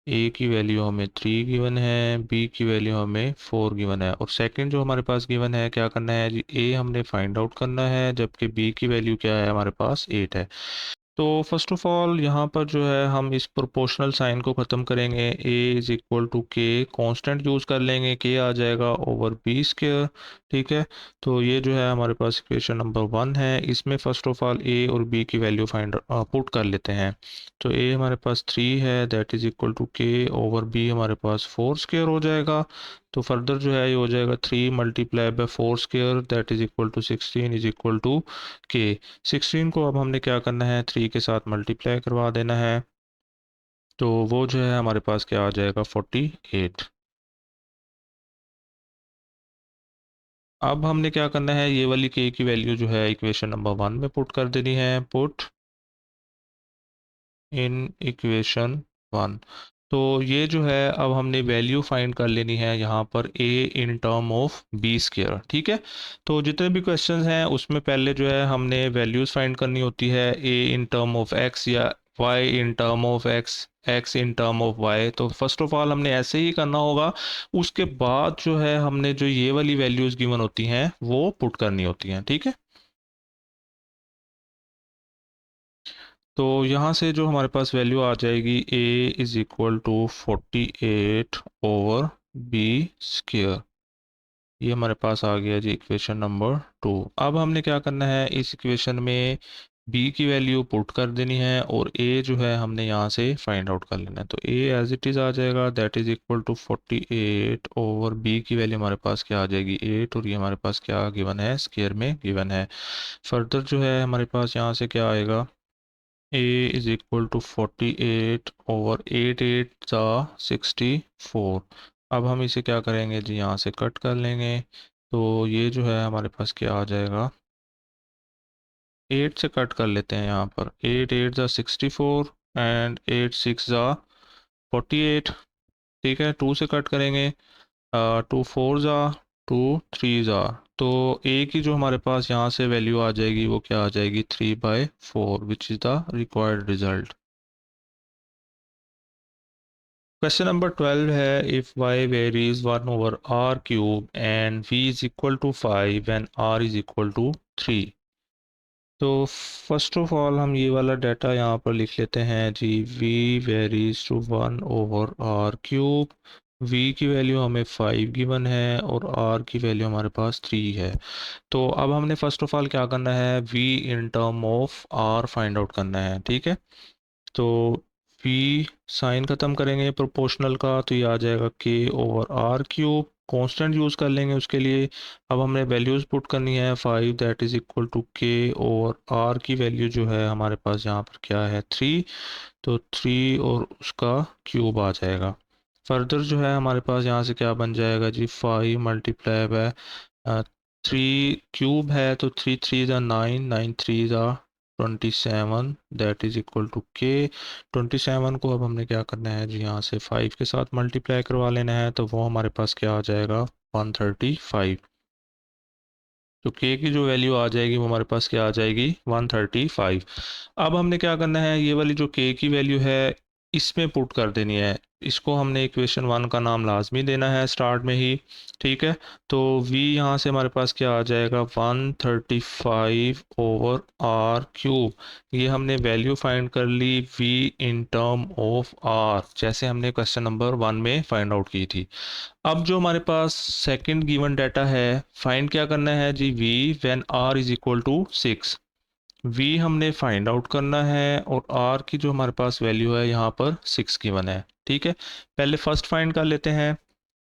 a की value हमें 3 गिवन है, बी की वैल्यू हमें 4 गिवन है, और सेकंड जो हमारे पास गिवन है क्या करना है जी, ए हमने फाइंड आउट करना है, जबकि बी की वैल्यू क्या है हमारे पास 8 है। तो फर्स्ट ऑफ ऑल यहाँ पर जो है हम इस प्रोपोर्शनल साइन को ख़त्म करेंगे, a इज़ इक्वल टू के, कांस्टेंट यूज़ कर लेंगे, k आ जाएगा ओवर बी स्क्वायर। ठीक है, तो ये जो है हमारे पास इक्वेशन नंबर 1 है। इसमें फ़र्स्ट ऑफ ऑल a और b की वैल्यू फाइंड पुट कर लेते हैं। तो a हमारे पास 3 है, दैट इज़ इक्वल टू के ओवर b हमारे पास 4 स्क्वायर हो जाएगा। तो फर्दर जो है ये हो जाएगा 3 multiply by 4 square that is equal to 16 is equal to k. 16 को अब हमने क्या करना है, 3 के साथ मल्टीप्लाई करवा देना है, तो वो जो है हमारे पास क्या आ जाएगा 48। अब हमने क्या करना है, ये वाली के की वैल्यू जो है इक्वेशन नंबर 1 में पुट कर देनी है, पुट इन इक्वेशन 1। तो ये जो है अब हमने वैल्यू फाइंड कर लेनी है यहाँ पर a in term of b square. ठीक है, तो जितने भी क्वेश्चंस हैं उसमें पहले जो है हमने वैल्यूज़ फाइंड करनी होती है, a in term of x या y in term of x, x in term of y। तो फर्स्ट ऑफ ऑल हमने ऐसे ही करना होगा, उसके बाद जो है हमने जो ये वाली वैल्यूज़ गिवन होती हैं वो पुट करनी होती हैं। ठीक है, तो यहाँ से जो हमारे पास वैल्यू आ जाएगी a is equal to 48 over b square, ये हमारे पास आ गया जी इक्वेशन नंबर 2। अब हमने क्या करना है, इस इक्वेशन में b की वैल्यू पुट कर देनी है, और a जो है हमने यहाँ से फाइंड आउट कर लेना है। तो a एज इट इज़ आ जाएगा, that is equal to 48 over b की वैल्यू हमारे पास क्या आ जाएगी 8, और ये हमारे पास क्या गिवन है, स्क्वायर में गिवन है। फर्दर जो है हमारे पास यहाँ से क्या आएगा, a is equal to 48 over 8 8 ज़ा 64। अब हम इसे क्या करेंगे जी, यहाँ से कट कर लेंगे, तो ये जो है हमारे पास क्या आ जाएगा, 8 से कट कर लेते हैं यहाँ पर, 8 8 ज़ा 64 एंड 8 6 ज़ा 48। ठीक है, 2 से कट करेंगे, 2 4 ज़ा 2 3 ज़ा, तो a की जो हमारे पास यहाँ से वैल्यू आ जाएगी वो क्या आ जाएगी 3/4, which is the required result. Question number 12 है, if y varies 1/r³ and v is equal to 5 and r is equal to 3। तो फर्स्ट ऑफ ऑल हम ये वाला डाटा यहाँ पर लिख लेते हैं जी, v varies to 1/r³, v की वैल्यू हमें 5 गिवन है और r की वैल्यू हमारे पास 3 है। तो अब हमने फर्स्ट ऑफ ऑल क्या करना है, v in term of r find out करना है। ठीक है, तो v साइन ख़त्म करेंगे प्रोपोर्शनल का, तो ये आ जाएगा k over r cube, constant use कर लेंगे उसके लिए। अब हमने वैल्यूज़ पुट करनी है, 5 that is equal to k और r की वैल्यू जो है हमारे पास यहाँ पर क्या है 3, तो 3 और उसका क्यूब आ जाएगा। फर्दर जो है हमारे पास यहाँ से क्या बन जाएगा जी, 5 मल्टीप्लाई बाय 3 क्यूब है, तो 3 3 ज़ा 9 9 3 ज़ा 27 दैट इज इक्वल टू के। 27 को अब हमने क्या करना है जी, यहाँ से 5 के साथ मल्टीप्लाई करवा लेना है, तो वो हमारे पास क्या आ जाएगा 135। तो k की जो वैल्यू आ जाएगी वो हमारे पास क्या आ जाएगी 135। अब हमने क्या करना है, ये वाली जो k की वैल्यू है इसमें पुट कर देनी है, इसको हमने इक्वेशन 1 का नाम लाजमी देना है स्टार्ट में ही, ठीक है। तो v यहाँ से हमारे पास क्या आ जाएगा, 135 ओवर आर क्यूब। ये हमने वैल्यू फाइंड कर ली v in term of r, जैसे हमने क्वेश्चन नंबर 1 में फाइंड आउट की थी। अब जो हमारे पास सेकंड गिवन डाटा है, फाइंड क्या करना है जी, v when r is equal to 6। v हमने फाइंड आउट करना है और r की जो हमारे पास वैल्यू है यहाँ पर 6 गिवन है, ठीक है। पहले फर्स्ट फाइंड कर लेते हैं,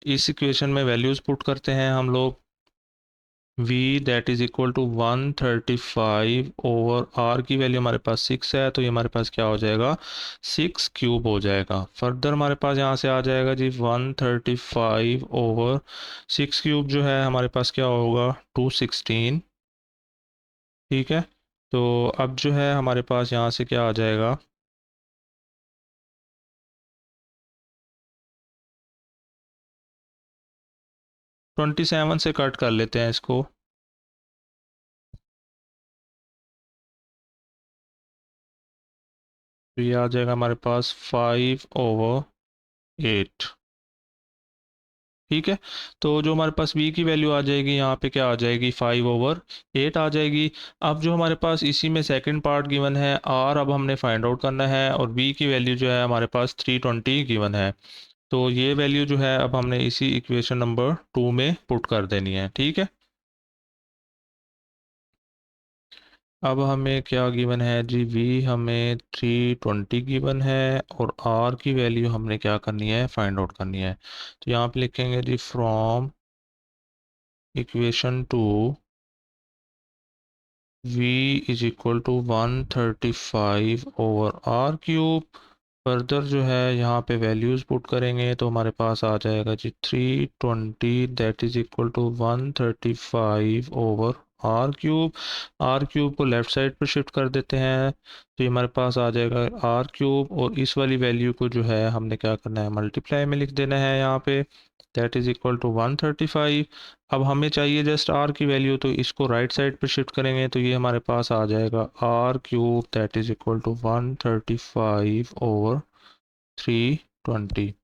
इस इक्वेशन में वैल्यूज पुट करते हैं हम लोग। v that is equal to 135 over r की वैल्यू हमारे पास 6 है, तो ये हमारे पास क्या हो जाएगा, 6 क्यूब हो जाएगा। फर्दर हमारे पास यहाँ से आ जाएगा जी 135 ओवर 6 क्यूब जो है हमारे पास क्या होगा, 216, ठीक है। तो अब जो है हमारे पास यहाँ से क्या आ जाएगा, 27 से कट कर लेते हैं इसको, तो ये आ जाएगा हमारे पास 5/8, ठीक है। तो जो हमारे पास v की वैल्यू आ जाएगी यहाँ पे क्या आ जाएगी, 5/8 आ जाएगी। अब जो हमारे पास इसी में सेकंड पार्ट गिवन है r, अब हमने फाइंड आउट करना है, और v की वैल्यू जो है हमारे पास 320 गिवन है। तो ये वैल्यू जो है अब हमने इसी इक्वेशन नंबर 2 में पुट कर देनी है, ठीक है। अब हमें क्या गिवन है जी, v हमें 320 गिवन है और r की वैल्यू हमने क्या करनी है, फाइंड आउट करनी है। तो यहाँ पे लिखेंगे जी from equation 2 v is equal to 135 over r cube. Further जो है यहाँ पे वैल्यूज पुट करेंगे तो हमारे पास आ जाएगा जी 320 that is equal to 135 over r cube को लेफ्ट साइड पर शिफ्ट कर देते हैं, तो ये हमारे पास आ जाएगा आर क्यूब, और इस वाली वैल्यू को जो है हमने क्या करना है, मल्टीप्लाई में लिख देना है यहाँ पे, दैट इज इक्वल टू 135। अब हमें चाहिए जस्ट आर की वैल्यू, तो इसको राइट साइड पर शिफ्ट करेंगे तो ये हमारे पास आ जाएगा r cube that is equal to 135 over 320।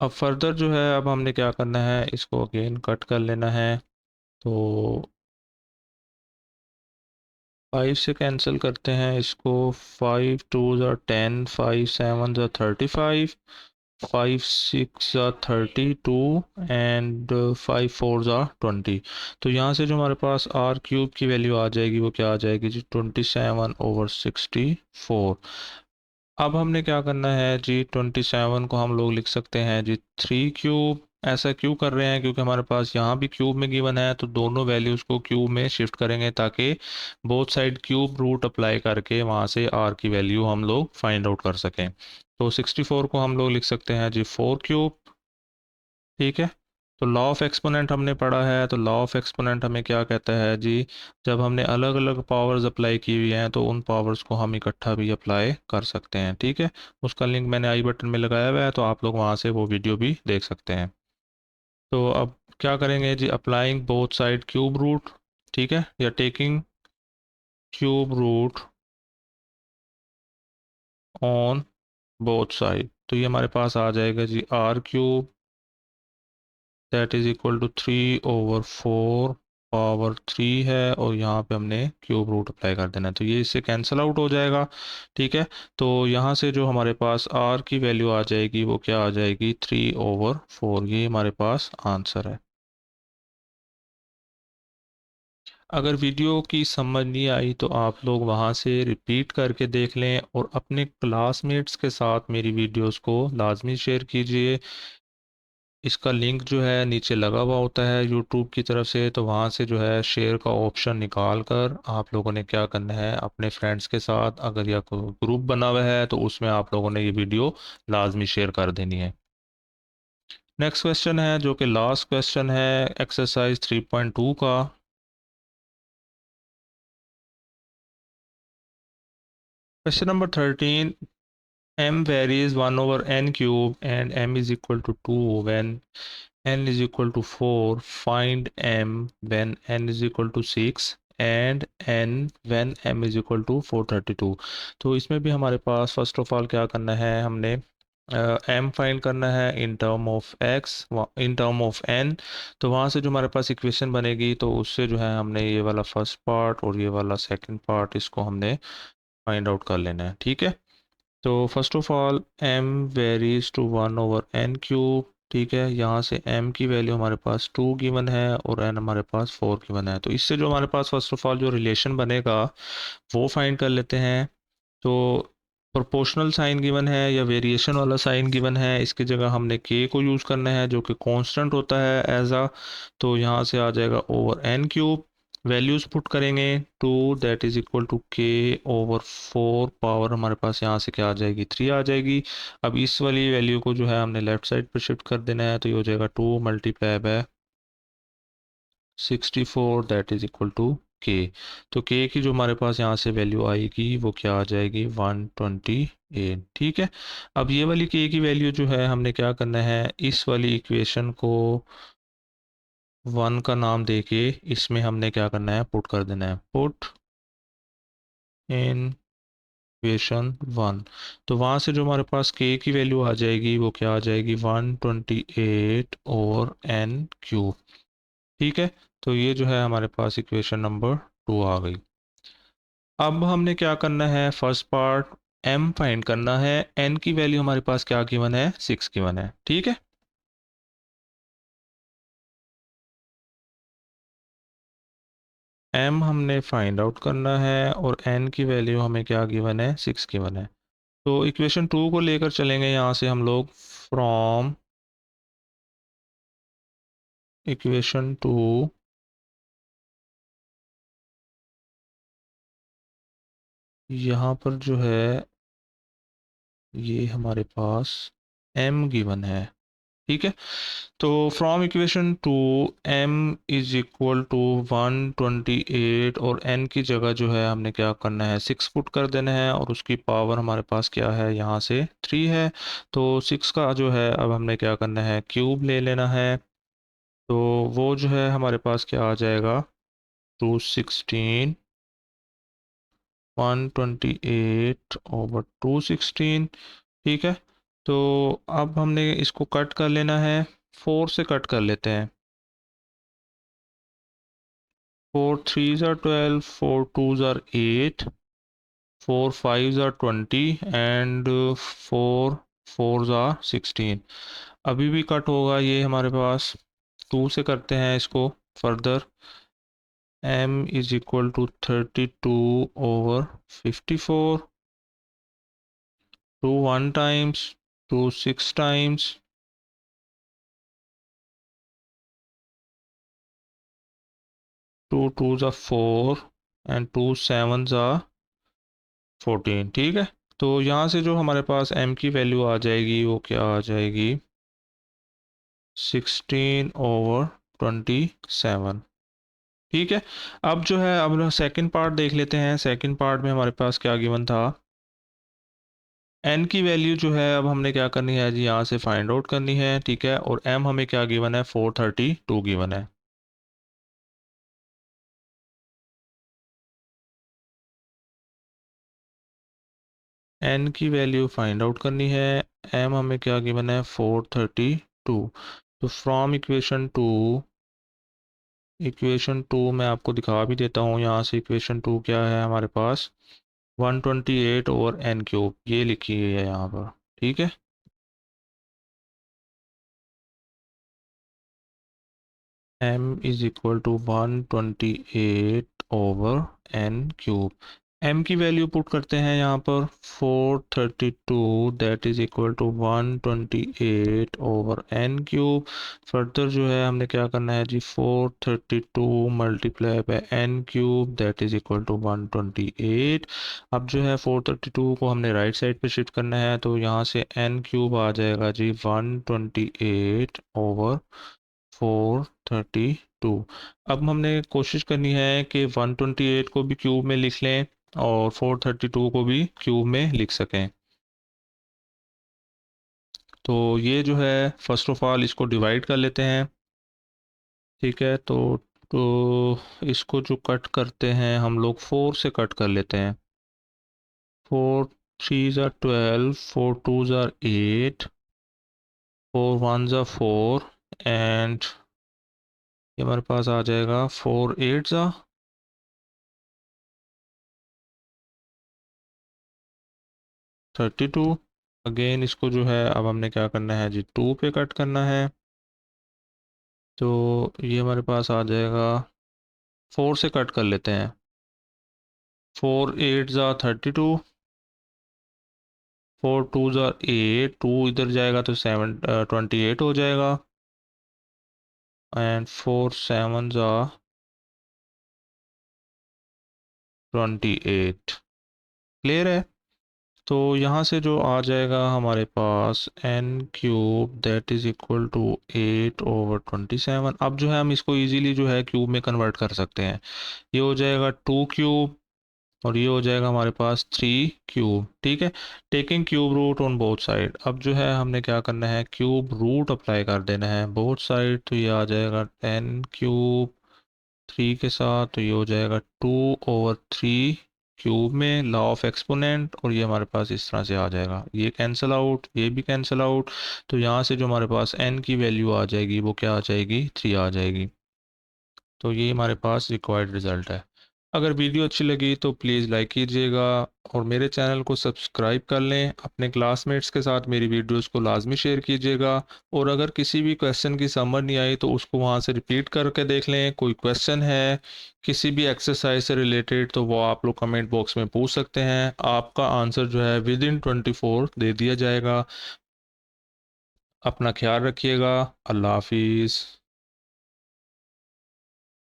अब फर्दर जो है अब हमने क्या करना है, इसको अगेन कट कर लेना है। तो 5 से कैंसिल करते हैं इसको, 5 2 ज़ा 10, 5 7 ज़ा 35, 5 6 ज़ा 32 एंड 5 4 ज़ा 20। तो यहाँ से जो हमारे पास आर क्यूब की वैल्यू आ जाएगी वो क्या आ जाएगी जी, 27 ओवर 64। अब हमने क्या करना है जी, 27 को हम लोग लिख सकते हैं जी 3 क्यूब। ऐसा क्यों कर रहे हैं, क्योंकि हमारे पास यहाँ भी क्यूब में गिवन है, तो दोनों वैल्यूज़ को क्यूब में शिफ्ट करेंगे ताकि both side cube root apply करके वहाँ से आर की वैल्यू हम लोग फाइंड आउट कर सकें। तो 64 को हम लोग लिख सकते हैं जी 4 क्यूब, ठीक है। तो लॉ ऑफ एक्सपोनेंट हमने पढ़ा है, तो लॉ ऑफ एक्सपोनेंट हमें क्या कहता है जी, जब हमने अलग अलग पावर्स अप्लाई की हुई हैं तो उन पावर्स को हम इकट्ठा भी अप्लाई कर सकते हैं, ठीक है। उसका लिंक मैंने आई बटन में लगाया हुआ है, तो आप लोग वहाँ से वो वीडियो भी देख सकते हैं। तो अब क्या करेंगे जी, applying both side cube root, ठीक है, या taking cube root on both side, तो ये हमारे पास आ जाएगा जी r cube that is equal to 3/4 power 3 है, और यहाँ पे हमने क्यूब रूट अप्लाई कर देना है, तो ये इससे कैंसिल आउट हो जाएगा, ठीक है। तो यहाँ से जो हमारे पास r की वैल्यू आ जाएगी वो क्या आ जाएगी, 3/4, ये हमारे पास आंसर है। अगर वीडियो की समझ नहीं आई तो आप लोग वहाँ से रिपीट करके देख लें, और अपने क्लासमेट्स के साथ मेरी वीडियोस को लाजमी शेयर कीजिए। इसका लिंक जो है नीचे लगा हुआ होता है यूट्यूब की तरफ से, तो वहाँ से जो है शेयर का ऑप्शन निकाल कर आप लोगों ने क्या करना है, अपने फ्रेंड्स के साथ अगर या कोई ग्रुप बना हुआ है तो उसमें आप लोगों ने ये वीडियो लाजमी शेयर कर देनी है। नेक्स्ट क्वेश्चन है जो कि लास्ट क्वेश्चन है एक्सरसाइज 3.2 का। Question number 13, m varies 1 over n cube and m is equal to 2 when n is equal to 4. Find m when n is equal to 6 and n when m is equal to 432। तो इसमें भी हमारे पास first of all क्या करना है, हमने m find करना है इन term of x, in term of n। तो वहाँ से जो हमारे पास इक्वेशन बनेगी तो उससे जो है हमने ये वाला फर्स्ट पार्ट और ये वाला सेकंड पार्ट इसको हमने फाइंड आउट कर लेना है, ठीक है। तो first of all m varies to 1/n³। ठीक है, यहाँ से m की वैल्यू हमारे पास 2 गिवन है और n हमारे पास 4 गिवन है। तो इससे जो हमारे पास फर्स्ट ऑफ ऑल जो रिलेशन बनेगा वो फाइंड कर लेते हैं। तो प्रोपोर्शनल साइन गिवन है या वेरिएशन वाला साइन गिवन है, इसकी जगह हमने k को यूज़ करना है जो कि कांस्टेंट होता है एज अ। तो यहाँ से आ जाएगा ओवर n³। वैल्यूज पुट करेंगे, 2 that is equal to k over 4 power हमारे पास यहाँ से क्या आ जाएगी, 3 आ जाएगी। अब इस वाली वैल्यू को जो है हमने लेफ्ट साइड पर शिफ्ट कर देना है, तो ये हो जाएगा 2 multiply by 64 that is equal to k। तो k की जो हमारे पास यहाँ से वैल्यू आएगी वो क्या आ जाएगी, 128। ठीक है, अब ये वाली k की वैल्यू जो है हमने क्या करना है, इस वाली इक्वेशन को 1 का नाम देके इसमें हमने क्या करना है, पुट कर देना है, पुट इन इक्वेशन 1। तो वहाँ से जो हमारे पास k की वैल्यू आ जाएगी वो क्या आ जाएगी, 128 और n³। ठीक है, तो ये जो है हमारे पास इक्वेशन नंबर 2 आ गई। अब हमने क्या करना है, फर्स्ट पार्ट m फाइंड करना है, n की वैल्यू हमारे पास क्या गिवन है, 6 गिवन है। ठीक है, m हमने फाइंड आउट करना है और n की वैल्यू हमें क्या गिवन है, 6 गिवन है। तो इक्वेशन 2 को लेकर चलेंगे यहाँ से हम लोग, फ्रॉम इक्वेशन 2 यहाँ पर जो है ये हमारे पास m गिवन है। ठीक है, तो from equation 2 m is equal to 128 और n की जगह जो है हमने क्या करना है, 6 पुट कर देना है और उसकी पावर हमारे पास क्या है, यहाँ से 3 है। तो 6 का जो है अब हमने क्या करना है, क्यूब ले लेना है। तो वो जो है हमारे पास क्या आ जाएगा, 216, 128 ओवर 216। ठीक है, तो अब हमने इसको कट कर लेना है, 4 से कट कर लेते हैं। 4 3s are 12, 4 2s are 8, 4 5s are 20 and 4 4s are 16। अभी भी कट होगा ये हमारे पास, 2 से करते हैं इसको further. m is equal to 32 over 54, 2 1 times, 2 6 times, 2 2s are 4 and 2 7s are 14। ठीक है, तो यहाँ से जो हमारे पास m की वैल्यू आ जाएगी वो क्या आ जाएगी, 16 ओवर 27। ठीक है, अब जो है अब सेकंड पार्ट देख लेते हैं। सेकंड पार्ट में हमारे पास क्या गिवन था, n की वैल्यू जो है अब हमने क्या करनी है जी, यहाँ से फाइंड आउट करनी है। ठीक है, और m हमें क्या गिवन है, 432 गिवन है। n की वैल्यू फाइंड आउट करनी है, m हमें क्या गिवन है, 432। तो फ्रॉम इक्वेशन 2 मैं आपको दिखा भी देता हूँ, यहाँ से इक्वेशन 2 क्या है हमारे पास, 128 ओवर n³ ये लिखी गई है यहाँ पर। ठीक है, m is equal to 128 over n³। m की वैल्यू पुट करते हैं यहाँ पर, 432 that is equal to 128 over n³। Further जो है हमने क्या करना है जी, 432 multiply by n³ that is equal to 128। अब जो है 432 को हमने राइट साइड पे शिफ्ट करना है, तो यहाँ से n³ आ जाएगा जी 128 ओवर 432। अब हमने कोशिश करनी है कि 128 को भी क्यूब में लिख लें और 432 को भी क्यूब में लिख सकें। तो ये जो है फर्स्ट ऑफ ऑल इसको डिवाइड कर लेते हैं। ठीक है, तो तो इसको जो कट करते हैं हम लोग 4 से कट कर लेते हैं। 4 3s are 12, 4 2s are 8, 4 1s are 4 and ये हमारे पास आ जाएगा 4 8s are 32। अगेन इसको जो है अब हमने क्या करना है जी, 2 पे कट करना है। तो ये हमारे पास आ जाएगा, 4 से कट कर लेते हैं। 4 8s are 32, 4 2s are 8, 2 इधर जाएगा तो 28 हो जाएगा एंड 4 7s are 28। क्लियर है? तो यहाँ से जो आ जाएगा हमारे पास n cube that is equal to 8/27। अब जो है हम इसको इजीली जो है क्यूब में कन्वर्ट कर सकते हैं। ये हो जाएगा 2 क्यूब और ये हो जाएगा हमारे पास 3 क्यूब। ठीक है, taking cube root on both side. अब जो है हमने क्या करना है, क्यूब रूट अप्लाई कर देना है बोथ साइड। तो ये आ जाएगा 10 क्यूब 3 के साथ, तो ये हो जाएगा 2/3 क्यूब में लॉ ऑफ एक्सपोनेंट, और ये हमारे पास इस तरह से आ जाएगा। ये कैंसिल आउट, ये भी कैंसिल आउट। तो यहाँ से जो हमारे पास n की वैल्यू आ जाएगी वो क्या आ जाएगी, 3 आ जाएगी। तो ये हमारे पास रिक्वायर्ड रिजल्ट है। अगर वीडियो अच्छी लगी तो प्लीज़ लाइक कीजिएगा और मेरे चैनल को सब्सक्राइब कर लें। अपने क्लासमेट्स के साथ मेरी वीडियोस को लाजमी शेयर कीजिएगा। और अगर किसी भी क्वेश्चन की समझ नहीं आई तो उसको वहाँ से रिपीट करके देख लें। कोई क्वेश्चन है किसी भी एक्सरसाइज से रिलेटेड तो वो आप लोग कमेंट बॉक्स में पूछ सकते हैं। आपका आंसर जो है विद इन 24 दे दिया जाएगा। अपना ख्याल रखिएगा। अल्लाह हाफिज़।